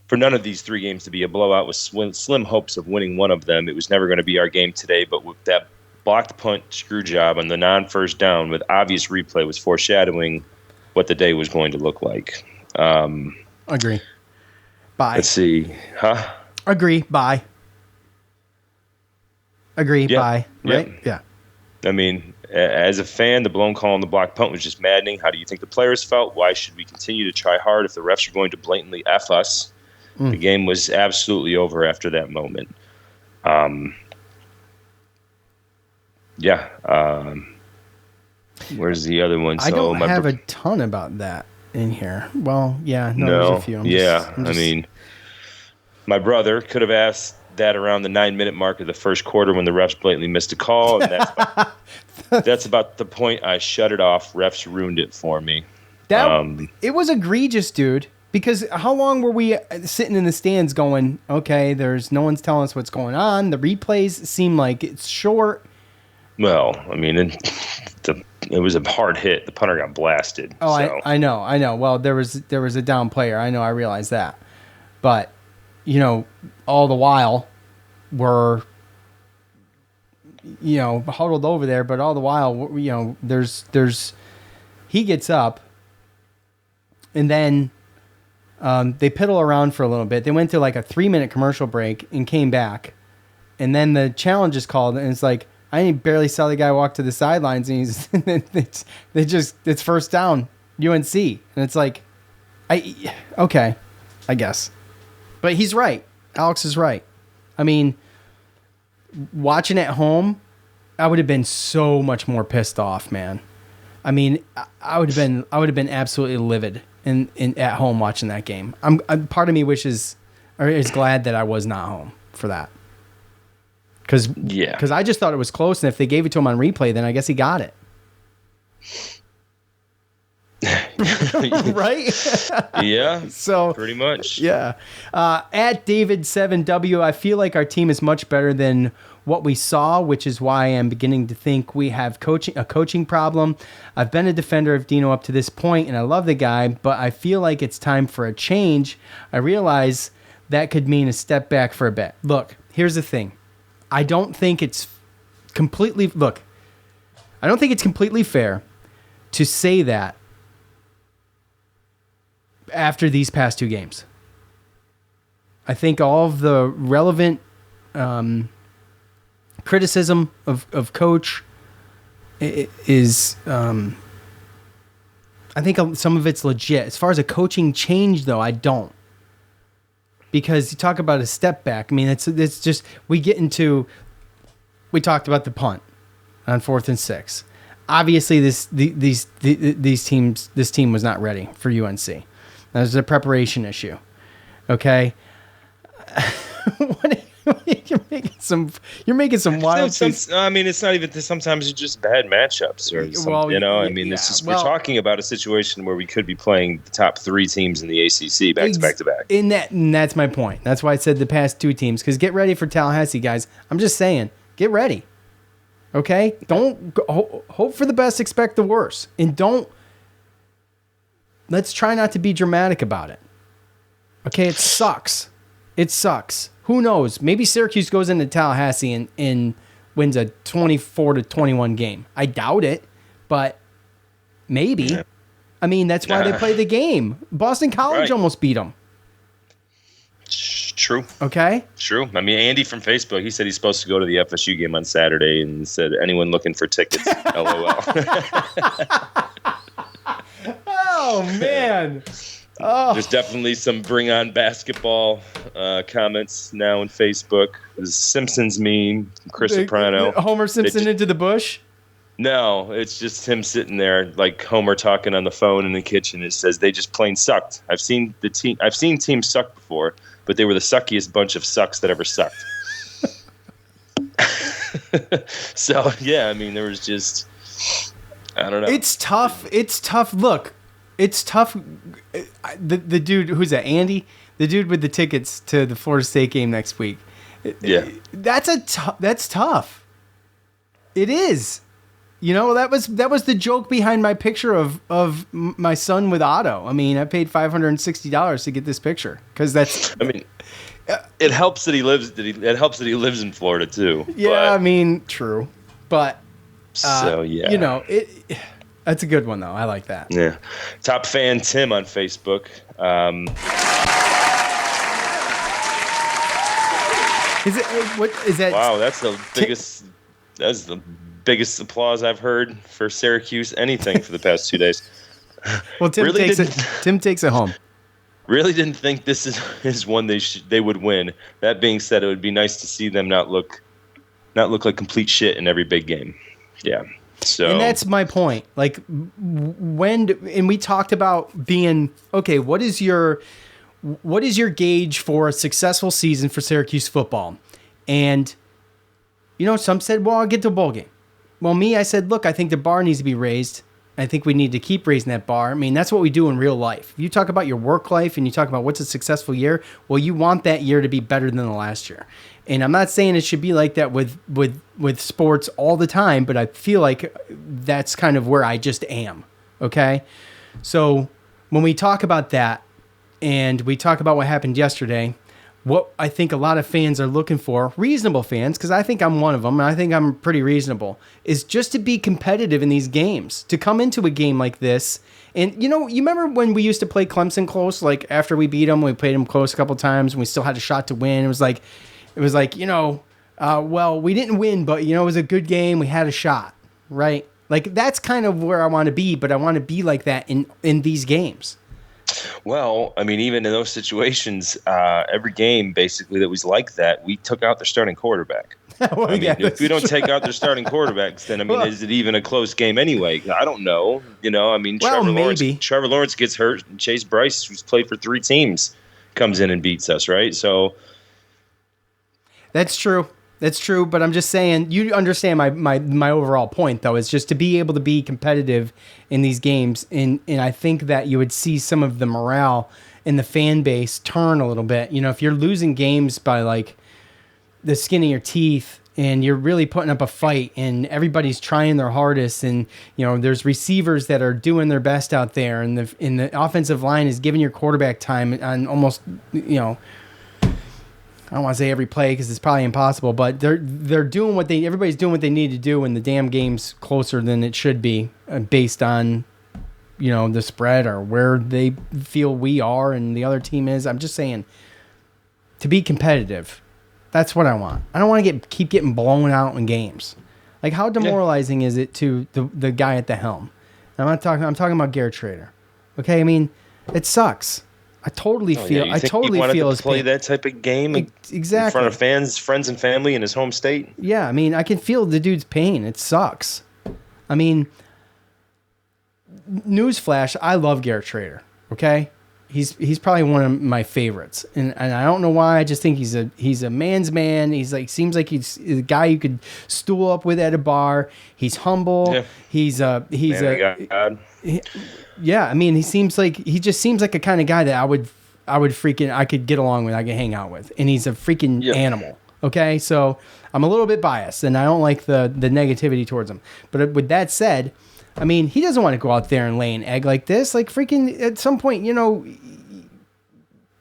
for none of these 3 games to be a blowout with slim hopes of winning one of them. It was never going to be our game today, but with that blocked punt screw job on the non-first down with obvious replay was foreshadowing what the day was going to look like. Agree. Bye. Let's see. Huh? Agree. Bye. Agree. Yep. Bye. Right? Yep. Yeah. I mean, as a fan, the blown call on the blocked punt was just maddening. How do you think the players felt? Why should we continue to try hard if the refs are going to blatantly F us? The game was absolutely over after that moment. Where's the other one? I don't have a ton about that in here. Well, yeah, there's a few. I mean, my brother could have asked that around the 9-minute mark of the first quarter when the refs blatantly missed a call, and that's about the point I shut it off. Refs ruined it for me. It was egregious, dude. Because how long were we sitting in the stands going, okay, there's no one's telling us what's going on. The replays seem like it's short. Well, I mean, it was a hard hit. The punter got blasted. Oh, so. I know. Well, there was a down player. I realized that. But, all the while we're, huddled over there. But all the while, there's he gets up and then they piddle around for a little bit. They went to like a 3-minute commercial break and came back. And then the challenge is called, and it's like, I barely saw the guy walk to the sidelines, and it's first down, UNC. And it's like, okay, I guess. But he's right. Alex is right. I mean, watching at home, I would have been so much more pissed off, man. I mean, I would have been absolutely livid in at home watching that game. Part of me is glad that I was not home for that. Because I just thought it was close, and if they gave it to him on replay, then I guess he got it. Right? Yeah. So pretty much. Yeah. At David7W, I feel like our team is much better than what we saw, which is why I'm beginning to think we have a coaching problem. I've been a defender of Dino up to this point, and I love the guy, but I feel like it's time for a change. I realize that could mean a step back for a bit. Look, here's the thing. I don't think it's completely fair to say that after these past 2 games. I think all of the relevant criticism of coach is I think some of it's legit. As far as a coaching change, though, I don't. Because you talk about a step back. I mean, it's just we talked about the punt on 4th and 6. Obviously, this team was not ready for UNC. That was a preparation issue. Okay. You're making some wild. I mean, it's not even. Sometimes it's just bad matchups, or something, I mean, we're talking about a situation where we could be playing the top 3 teams in the ACC back to back. And that's my point. That's why I said the past 2 teams. Because get ready for Tallahassee, guys. I'm just saying, get ready. Okay, don't hope for the best, expect the worst, and don't. Let's try not to be dramatic about it. Okay, it sucks. It sucks. Who knows? Maybe Syracuse goes into Tallahassee and wins a 24-21 game. I doubt it, but Maybe. Yeah. I mean, that's why they play the game. Boston College almost beat them. True. Okay. True. I mean, Andy from Facebook, he said he's supposed to go to the FSU game on Saturday and said, anyone looking for tickets, LOL. Oh, man. Oh. There's definitely some bring on basketball comments now in Facebook. There's Simpsons meme from Chris Soprano. Homer Simpson into the bush? No, it's just him sitting there like Homer talking on the phone in the kitchen. It says they just plain sucked. I've seen teams suck before, but they were the suckiest bunch of sucks that ever sucked. So yeah, I mean there was just I don't know. It's tough. Look, it's tough. The dude who's that? Andy, the dude with the tickets to the Florida State game next week. Yeah, that's tough. It is. You know, that was the joke behind my picture of my son with Otto. I mean, I paid $560 to get this picture because that's. I mean, it helps that he lives. It helps that he lives in Florida too. Yeah, but, I mean, true, but. So yeah, you know that's a good one though. I like that. Yeah, top fan Tim on Facebook. Is it what is that? Wow, that's the biggest. That's the biggest applause I've heard for Syracuse anything for the past 2 days. Well, Tim takes it home. Really didn't think this is one they would win. That being said, it would be nice to see them not look like complete shit in every big game. Yeah. So and that's my point. Like and we talked about being okay. What is your gauge for a successful season for Syracuse football? And some said, well, I'll get to a bowl game. Well, I said, look, I think the bar needs to be raised. I think we need to keep raising that bar. I mean, that's what we do in real life. If you talk about your work life and you talk about what's a successful year, well, you want that year to be better than the last year. And I'm not saying it should be like that with sports all the time, but I feel like that's kind of where I just am. Okay? So when we talk about that and we talk about what happened yesterday, what I think a lot of fans are looking for, reasonable fans, because I think I'm one of them, and I think I'm pretty reasonable, is just to be competitive in these games, to come into a game like this. And, you remember when we used to play Clemson close, like after we beat them, we played them close a couple times, and we still had a shot to win. It was like, well, we didn't win, but, it was a good game. We had a shot, right? Like, that's kind of where I want to be, but I want to be like that in these games. Well, I mean, even in those situations, every game basically that was like that, we took out their starting quarterback. Well, if we don't take out their starting quarterbacks, then is it even a close game anyway? I don't know. Trevor Lawrence gets hurt, and Chase Bryce, who's played for 3 teams, comes in and beats us, right? So that's true. That's true, but I'm just saying, you understand my overall point, though, is just to be able to be competitive in these games, and I think that you would see some of the morale in the fan base turn a little bit. If you're losing games by, like, the skin of your teeth, and you're really putting up a fight, and everybody's trying their hardest, and, there's receivers that are doing their best out there, and the offensive line is giving your quarterback time on almost, I don't want to say every play because it's probably impossible, but they're doing everybody's doing what they need to do, and the damn game's closer than it should be based on, the spread or where they feel we are and the other team is. I'm just saying, to be competitive, that's what I want. I don't want to keep getting blown out in games. Like, how demoralizing is it to the guy at the helm? I'm talking about Garrett Schrader. Okay, I mean, it sucks. I totally feel his play pain. That type of game exactly in front of fans, friends, and family in his home state. Yeah, I mean, I can feel the dude's pain. It sucks. I mean, newsflash, I love Garrett Schrader. Okay, he's probably one of my favorites, and I don't know why. I just think he's a man's man. Seems like he's a guy you could stool up with at a bar. He's humble. Yeah. He's a God. Yeah, I mean, he just seems like a kind of guy that I could get along with, I could hang out with, and he's a freaking animal. Okay, so I'm a little bit biased, and I don't like the negativity towards him. But with that said, I mean, he doesn't want to go out there and lay an egg like this. Like, freaking, at some point,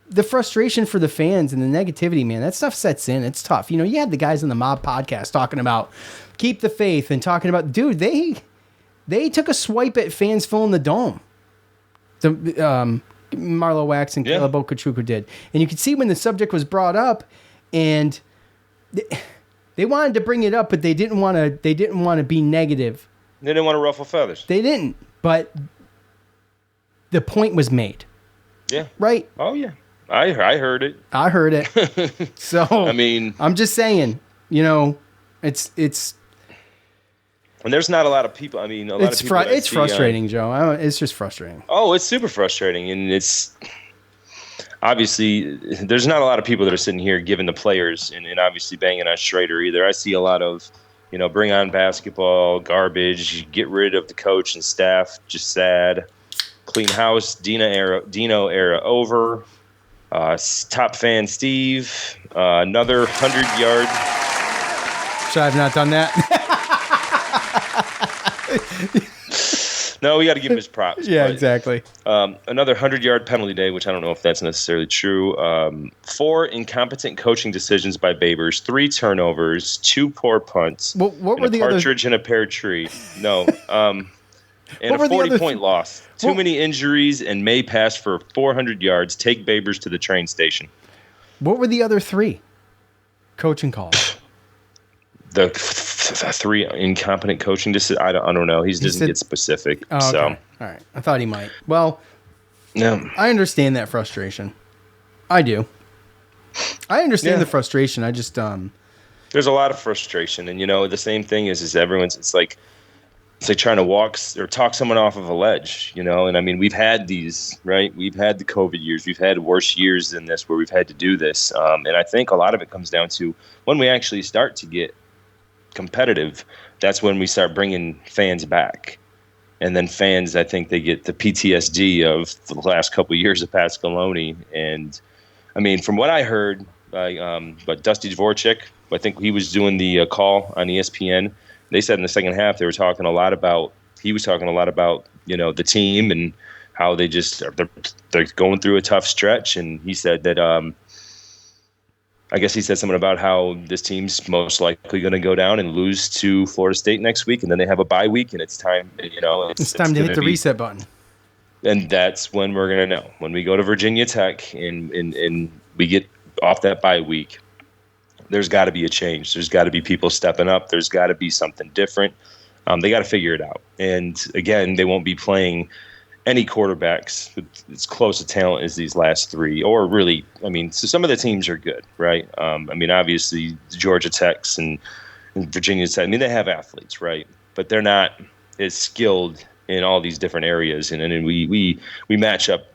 the frustration for the fans and the negativity, man, that stuff sets in. It's tough. You had the guys on the Mob podcast talking about keep the faith and talking about, dude, They took a swipe at fans filling the dome. The Marlo Wax and Caleb Okachuku did. And you could see when the subject was brought up, and they wanted to bring it up, but they didn't want to be negative. They didn't want to ruffle feathers. They didn't, but the point was made. Yeah. Right? Oh, yeah. I heard it. I heard it. So, I mean, I'm just saying, it's and there's not a lot of people. I mean, a lot of people. It's frustrating, Joe. It's just frustrating. Oh, it's super frustrating, and it's obviously there's not a lot of people that are sitting here giving the players and obviously banging on Schrader either. I see a lot of, bring on basketball, garbage, get rid of the coach and staff, just sad. Clean house, Dino era over. Top fan Steve, another 100-yard. Should I have not done that? No, we got to give him his props. Yeah, exactly. Another 100-yard penalty day, which I don't know if that's necessarily true. 4 incompetent coaching decisions by Babers, 3 turnovers, 2 poor punts, what were the partridge in a pear tree. No, and a 40-point loss. Too many injuries, and May passed for 400 yards. Take Babers to the train station. What were the other 3 coaching calls? The 3 incompetent coaching decisions. I don't know. He doesn't get specific. Oh, okay. So, all right. I thought he might. Well, no. I understand that frustration. I do. I understand the frustration. I just there's a lot of frustration, and the same thing is everyone's. It's like trying to walk or talk someone off of a ledge, and I mean, we've had these, right? We've had the COVID years. We've had worse years than this where we've had to do this. And I think a lot of it comes down to when we actually start to get competitive, that's when we start bringing fans back. And then fans, I think they get the PTSD of the last couple of years of Pascaloni. And I mean, from what I heard, but Dusty Dvorak, I think he was doing the call on ESPN. They said in the second half he was talking a lot about the team and how they're going through a tough stretch, and he said that I guess he said something about how this team's most likely going to go down and lose to Florida State next week, and then they have a bye week, and it's time it's time to hit the reset button. And that's when we're going to know, when we go to Virginia Tech and we get off that bye week. There's got to be a change. There's got to be people stepping up. There's got to be something different. They got to figure it out. And again, they won't be playing any quarterbacks with as close a talent as these last 3. Or really, I mean, so some of the teams are good, right? I mean, obviously, Georgia Techs and Virginia Tech, I mean, they have athletes, right? But they're not as skilled in all these different areas. And we match up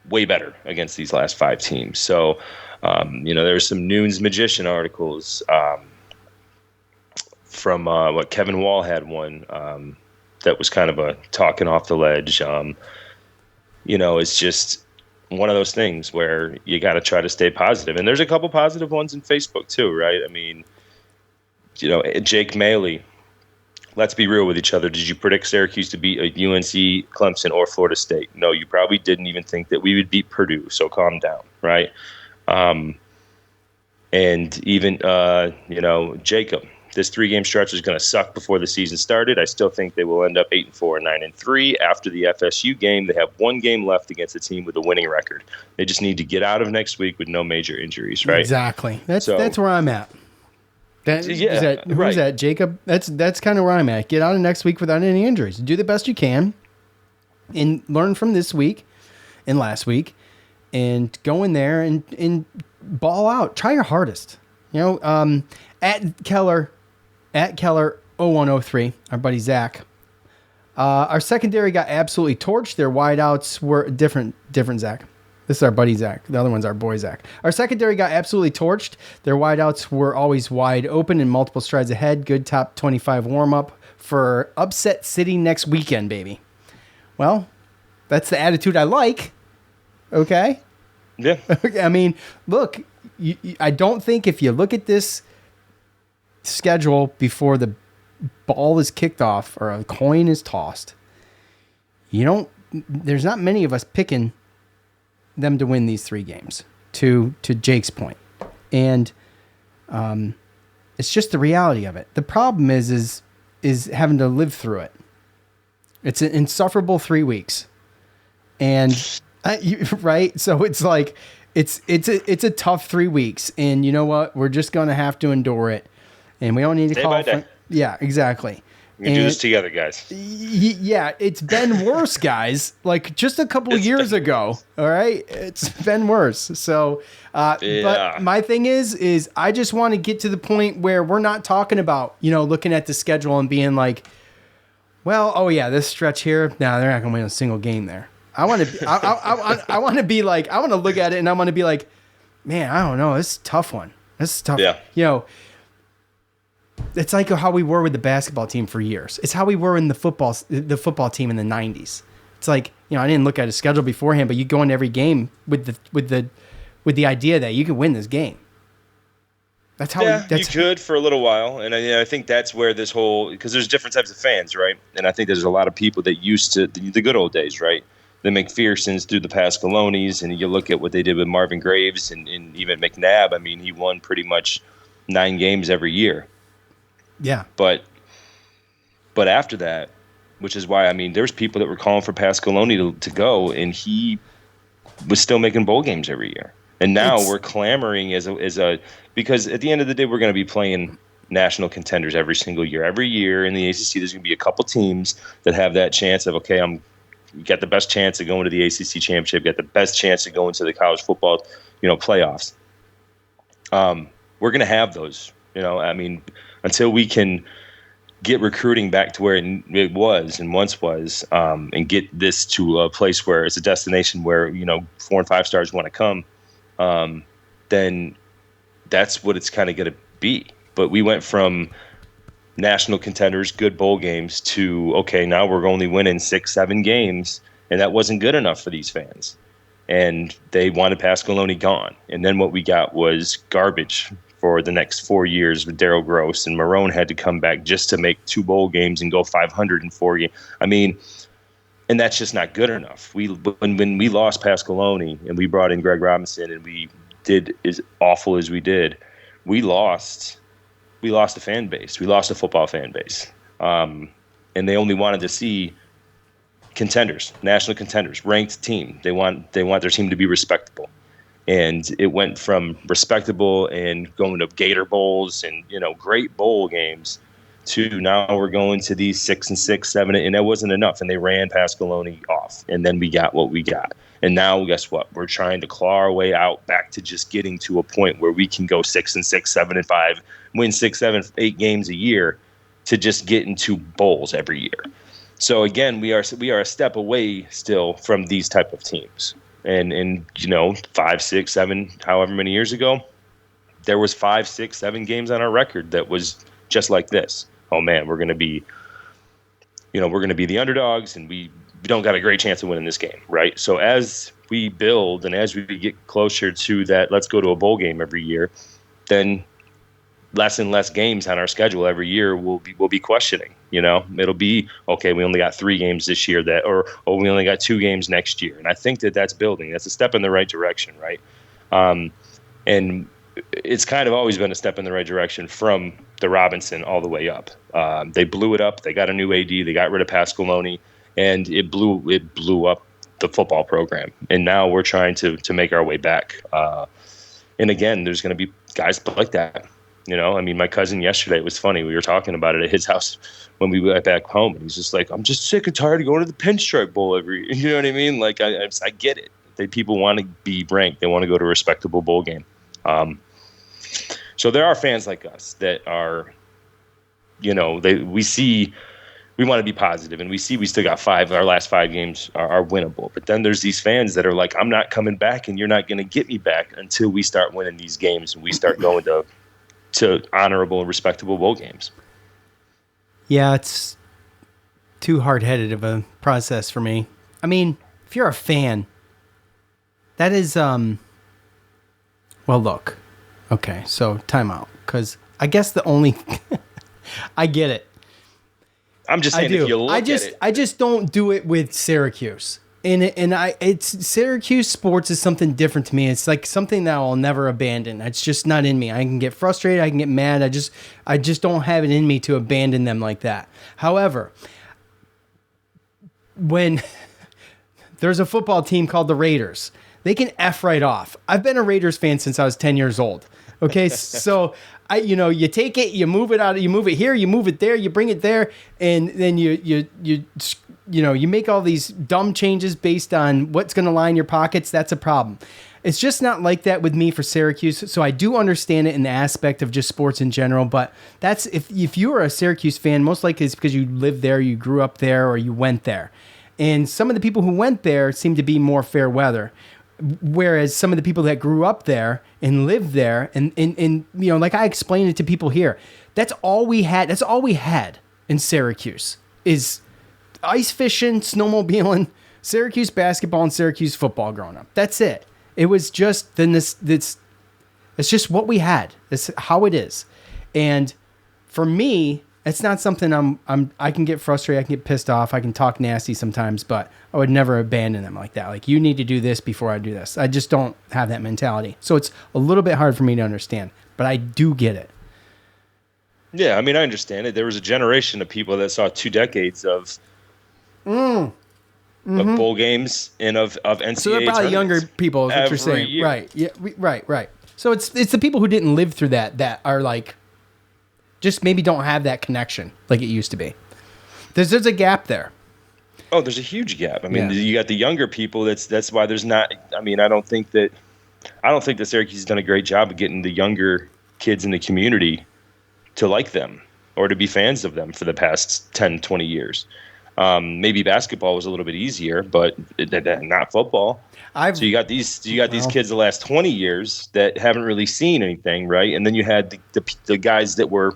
way better against these last 5 teams. So, there's some Noon's Magician articles from Kevin Wall had one that was kind of a talking off the ledge. It's just one of those things where you got to try to stay positive. And there's a couple positive ones in Facebook too, right? I mean, Jake Maley, let's be real with each other. Did you predict Syracuse to beat a UNC, Clemson, or Florida State? No, you probably didn't even think that we would beat Purdue. So calm down, right? And even, Jacob, this 3-game stretch is going to suck before the season started. I still think they will end up 8-4 and 9-3. After the FSU game, they have 1 game left against a team with a winning record. They just need to get out of next week with no major injuries, right? Exactly. That's where I'm at. Who's that, Jacob? That's kind of where I'm at. Get out of next week without any injuries. Do the best you can and learn from this week and last week and go in there and ball out. Try your hardest. At Keller 0103, our buddy Zach. Our secondary got absolutely torched. Their wideouts were different Zach. This is our buddy Zach. The other one's our boy Zach. Our secondary got absolutely torched. Their wideouts were always wide open and multiple strides ahead. Good top 25 warm-up for upset city next weekend, baby. Well, that's the attitude I like. Okay? Yeah. I mean, look, I don't think if you look at this schedule before the ball is kicked off or a coin is tossed, there's not many of us picking them to win these 3 games, to Jake's point. And it's just the reality of it. The problem is having to live through it. It's an insufferable 3 weeks. And right. So it's like, it's a tough 3 weeks, and you know what? We're just going to have to endure it. And we don't need to call. Yeah, exactly. We do this together, guys. Yeah, it's been worse, guys. Like just a couple years ago. All right, it's been worse. So, but my thing is I just want to get to the point where we're not talking about, looking at the schedule and being like, well, oh yeah, this stretch here. No, they're not going to win a single game there. I want to. I want to be like. I want to look at it and I want to be like, man, I don't know. This is a tough one. This is tough. Yeah. It's like how we were with the basketball team for years. It's how we were in the football team in the 90s. It's like, I didn't look at a schedule beforehand, but you go into every game with the idea that you can win this game. That's how you could for a little while. And I think that's where this whole, because there's different types of fans, right? And I think there's a lot of people that used to the good old days, right? The McPhersons through the Pascalonis, and you look at what they did with Marvin Graves and even McNabb. I mean, he won pretty much 9 games every year. Yeah. But after that, which is why, I mean, there's people that were calling for Pascaloni to go, and he was still making bowl games every year. And now we're clamoring because at the end of the day, we're going to be playing national contenders every single year. Every year in the ACC, there's going to be a couple teams that have that chance of, okay, you got the best chance of going to the ACC championship, got the best chance of going to the college football, playoffs. We're going to have those, I mean, until we can get recruiting back to where it was and once was, and get this to a place where it's a destination where, 4 and 5 stars want to come, then that's what it's kind of going to be. But we went from national contenders, good bowl games, to, okay, now we're only winning 6-7 games, and that wasn't good enough for these fans. And they wanted Pascaloni gone. And then what we got was garbage for the next 4 years with Darryl Gross, and Marone had to come back just to make 2 bowl games and go 500 in 4 games. I mean, and that's just not good enough. When we lost Pascaloni and we brought in Greg Robinson and we did as awful as we did, we lost a fan base. We lost a football fan base. And they only wanted to see contenders, national contenders, ranked team. They want their team to be respectable. And it went from respectable and going to Gator Bowls and, great bowl games to now we're going to these 6 and 6, 7, and that wasn't enough. And they ran Pascaloni off. And then we got what we got. And now guess what? We're trying to claw our way out back to just getting to a point where we can go 6 and 6, 7 and 5, win 6, 7, 8 games a year to just get into bowls every year. So again, we are a step away still from these type of teams. And 5, 6, 7, however many years ago, there was 5, 6, 7 games on our record that was just like this. Oh man, we're going to be the underdogs, and we don't got a great chance of winning this game, right? So as we build and as we get closer to that, let's go to a bowl game every year, then less and less games on our schedule every year we'll be questioning. It'll be, okay, we only got 3 games this year or we only got 2 games next year. And I think that's building. That's a step in the right direction, right? And it's kind of always been a step in the right direction from the Robinson all the way up. They blew it up. They got a new AD. They got rid of Pascaloni, and it blew up the football program. And now we're trying to make our way back. And again, there's going to be guys like that. I mean, my cousin yesterday, it was funny. We were talking about it at his house when we went back home. And he's just like, I'm just sick and tired of going to the Pinstripe Bowl every, you know what I mean? Like, I get it. People want to be ranked. They want to go to a respectable bowl game. So there are fans like us that are, we want to be positive, and we see we still got our last 5 games are winnable. But then there's these fans that are like, I'm not coming back, and you're not going to get me back until we start winning these games and we start going to honorable and respectable bowl games. Yeah, it's too hard-headed of a process for me. I mean, if you're a fan, that is, well, look, okay, so time out, because I guess the only, I get it. I'm just saying, if you look at it. I just don't do it with Syracuse. It's Syracuse sports is something different to me. It's like something that I'll never abandon. It's just not in me. I can get frustrated. I can get mad. I just don't have it in me to abandon them like that. However, when there's a football team called the Raiders, they can F right off. I've been a Raiders fan since I was 10 years old. Okay, so you take it, you move it out, you move it here, you move it there, you bring it there, and then you make all these dumb changes based on what's going to line your pockets. That's a problem. It's just not like that with me for Syracuse. So I do understand it in the aspect of just sports in general, but that's if you are a Syracuse fan, most likely it's because you lived there, you grew up there, or you went there. And some of the people who went there seem to be more fair weather. Whereas some of the people that grew up there and lived there and like I explained it to people here, that's all we had. That's all we had in Syracuse is ice fishing, snowmobiling, Syracuse basketball, and Syracuse football growing up. That's it. It was just it's just what we had. It's how it is. And for me, it's not something I can get frustrated. I can get pissed off. I can talk nasty sometimes, but I would never abandon them like that. Like, you need to do this before I do this. I just don't have that mentality. So it's a little bit hard for me to understand, but I do get it. Yeah, I mean, I understand it. There was a generation of people that saw 2 decades of bowl games and of NCAA. So they're probably younger people, is what you're saying. Year. Right. Yeah. Right. So it's the people who didn't live through that are like, just maybe don't have that connection like it used to be. There's a gap there. Oh, there's a huge gap. I mean, You got the younger people. That's why there's not. I mean, I don't think that Syracuse has done a great job of getting the younger kids in the community to like them or to be fans of them for the past 10, 20 years. Maybe basketball was a little bit easier, but not football. So you got these kids the last 20 years that haven't really seen anything, right? And then you had the guys that were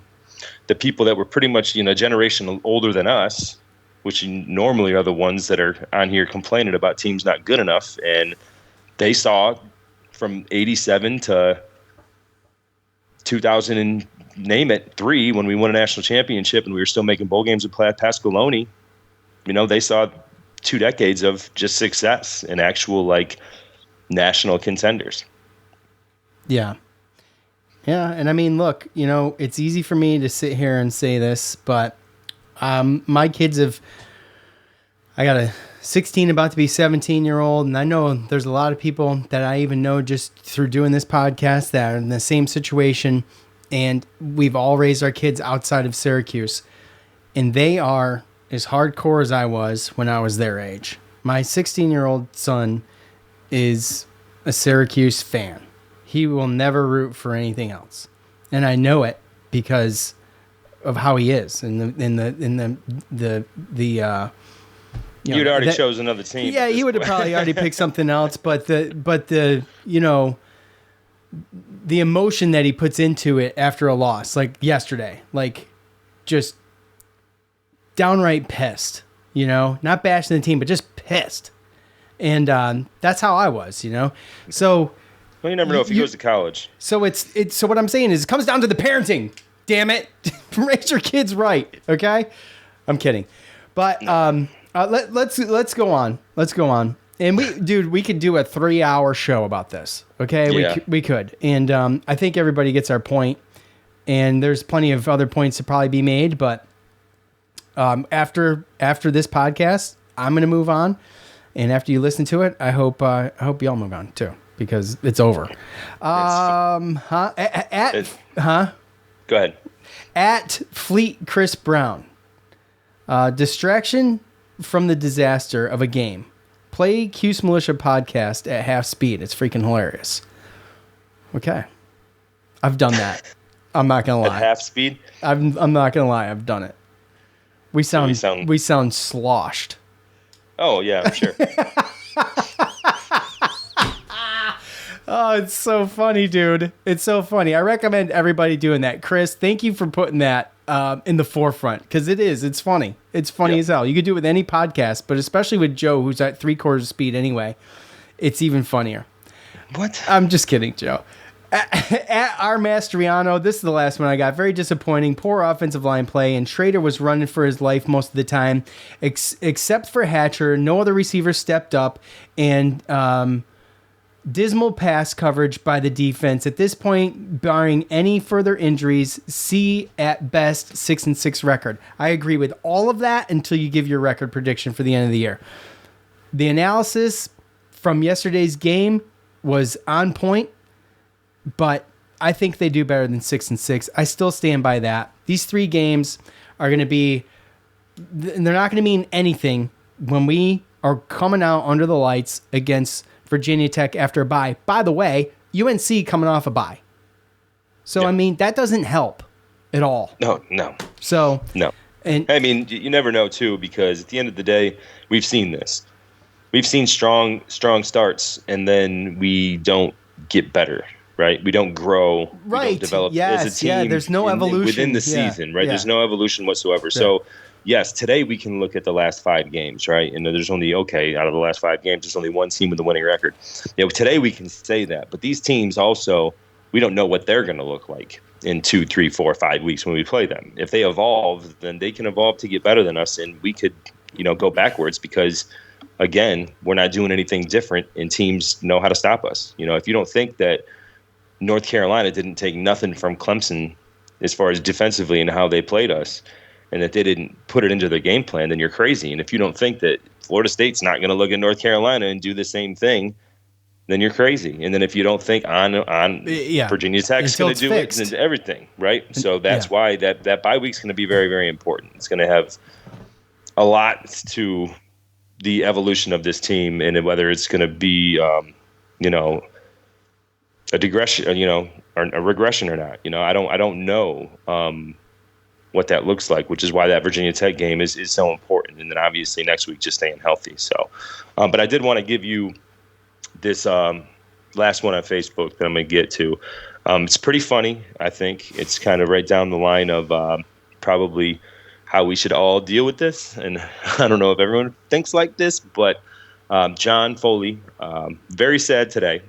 the people that were pretty much a generation older than us, which normally are the ones that are on here complaining about teams not good enough, and they saw from 87 to 2000 and name it 3 when we won a national championship and we were still making bowl games with Pasqualoni. They saw 2 decades of just success and actual national contenders. Yeah. Yeah. And I mean, look, it's easy for me to sit here and say this, but my kids I got a 16 about to be 17-year-old. And I know there's a lot of people that I even know just through doing this podcast that are in the same situation. And we've all raised our kids outside of Syracuse, and they are as hardcore as I was when I was their age. My 16-year-old son is a Syracuse fan. He will never root for anything else, and I know it because of how he is. You'd already chose another team. Yeah, he would have probably already picked something else. But the emotion that he puts into it after a loss, like yesterday, just downright pissed, not bashing the team, but just pissed. And that's how I was, So, well, you never know if he goes to college. So so what I'm saying is it comes down to the parenting. Damn it, raise your kids right, okay? I'm kidding, but let's go on. Let's go on. And we could do a 3-hour show about this. Okay, yeah. we could, and I think everybody gets our point. And there's plenty of other points to probably be made, but after this podcast, I'm gonna move on, and after you listen to it, I hope y'all move on too, because it's over. Go ahead. At Fleet Chris Brown, distraction from the disaster of a game. Play Cuse Militia podcast at half speed. It's freaking hilarious. Okay, I've done that. I'm not gonna lie. At half speed. I'm not gonna lie. I've done it. We sound sloshed. Oh yeah, I'm sure. Oh, it's so funny, dude. It's so funny. I recommend everybody doing that. Chris, thank you for putting that in the forefront, because it's funny. It's funny as hell. You could do it with any podcast, but especially with Joe, who's at 3/4 speed anyway, it's even funnier. What? I'm just kidding, Joe. At our Mastriano, this is the last one I got. Very disappointing. Poor offensive line play, and Schrader was running for his life most of the time, except for Hatcher. No other receiver stepped up, and Dismal pass coverage by the defense. At this point, barring any further injuries, C at best 6-6 record. I agree with all of that until you give your record prediction for the end of the year. The analysis from yesterday's game was on point, but I think they do better than 6-6. I still stand by that. These 3 games are going to be, they're not going to mean anything when we are coming out under the lights against Virginia Tech after a bye. By the way, UNC coming off a bye. So, I mean, that doesn't help at all. No. So, no. And I mean, you never know, too, because at the end of the day, we've seen this. We've seen strong starts, and then we don't get better, right? We don't grow. Right. We don't develop yes, as a team. Yeah, there's no evolution. Within the season, right? Yeah. There's no evolution whatsoever. Yeah. So, yes, today we can look at the last 5 games, right? And there's only, out of the last 5 games, there's only one team with a winning record. Today we can say that. But these teams also, we don't know what they're going to look like in 2, 3, 4, 5 weeks when we play them. If they evolve, then they can evolve to get better than us, and we could, go backwards because, again, we're not doing anything different, and teams know how to stop us. If you don't think that North Carolina didn't take nothing from Clemson as far as defensively and how they played us, and that they didn't put it into their game plan, then you're crazy. And if you don't think that Florida State's not going to look at North Carolina and do the same thing, then you're crazy. And then if you don't think on Virginia Tech's going to do it, then everything, right? So that's why that bye week's going to be very, very important. It's going to have a lot to the evolution of this team, and whether it's going to be, a digression, or a regression or not. I don't know what that looks like, which is why that Virginia Tech game is so important. And then obviously next week, just staying healthy. So, but I did want to give you this last one on Facebook that I'm going to get to. It's pretty funny, I think. It's kind of right down the line of probably how we should all deal with this. And I don't know if everyone thinks like this, but John Foley, very sad today.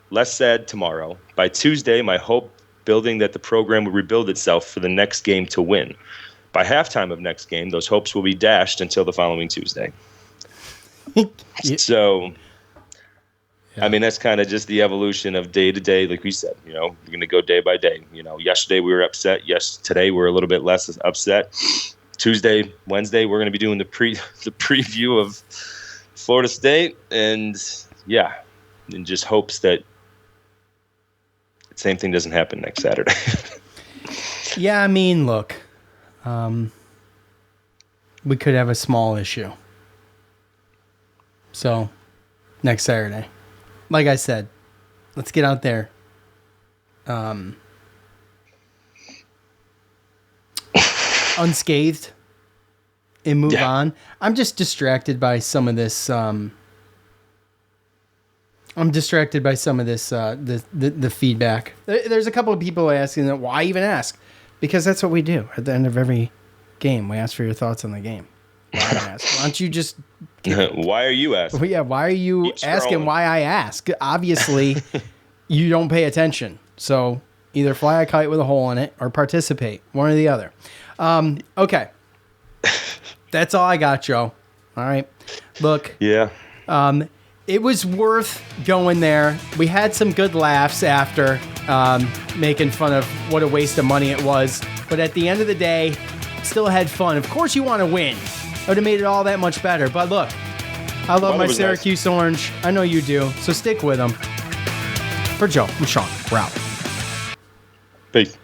Less sad tomorrow. By Tuesday, my hope building that the program will rebuild itself for the next game to win. By halftime of next game, those hopes will be dashed until the following Tuesday. So, I mean, that's kind of just the evolution of day to day. Like we said, we're going to go day by day. Yesterday we were upset. Yes, today we're a little bit less upset. Tuesday, Wednesday, we're going to be doing the preview of Florida State, and just hopes that the same thing doesn't happen next Saturday. I mean, look, we could have a small issue. So, next Saturday, like I said, let's get out there. Unscathed and move on. I'm just distracted by some of this. The feedback. There's a couple of people asking that, why even ask? Because that's what we do at the end of every game. We ask for your thoughts on the game. Why ask? Why don't you just... Why are you asking? Well, yeah, why are you asking why I ask? Obviously, you don't pay attention. So either fly a kite with a hole in it or participate. One or the other. Okay. That's all I got, Joe. All right. Look. Yeah. It was worth going there. We had some good laughs after, making fun of what a waste of money it was. But at the end of the day, still had fun. Of course you want to win. It would have made it all that much better. But look, I love my Syracuse orange. I know you do. So stick with them. For Joe, I'm Sean. We're out. Peace.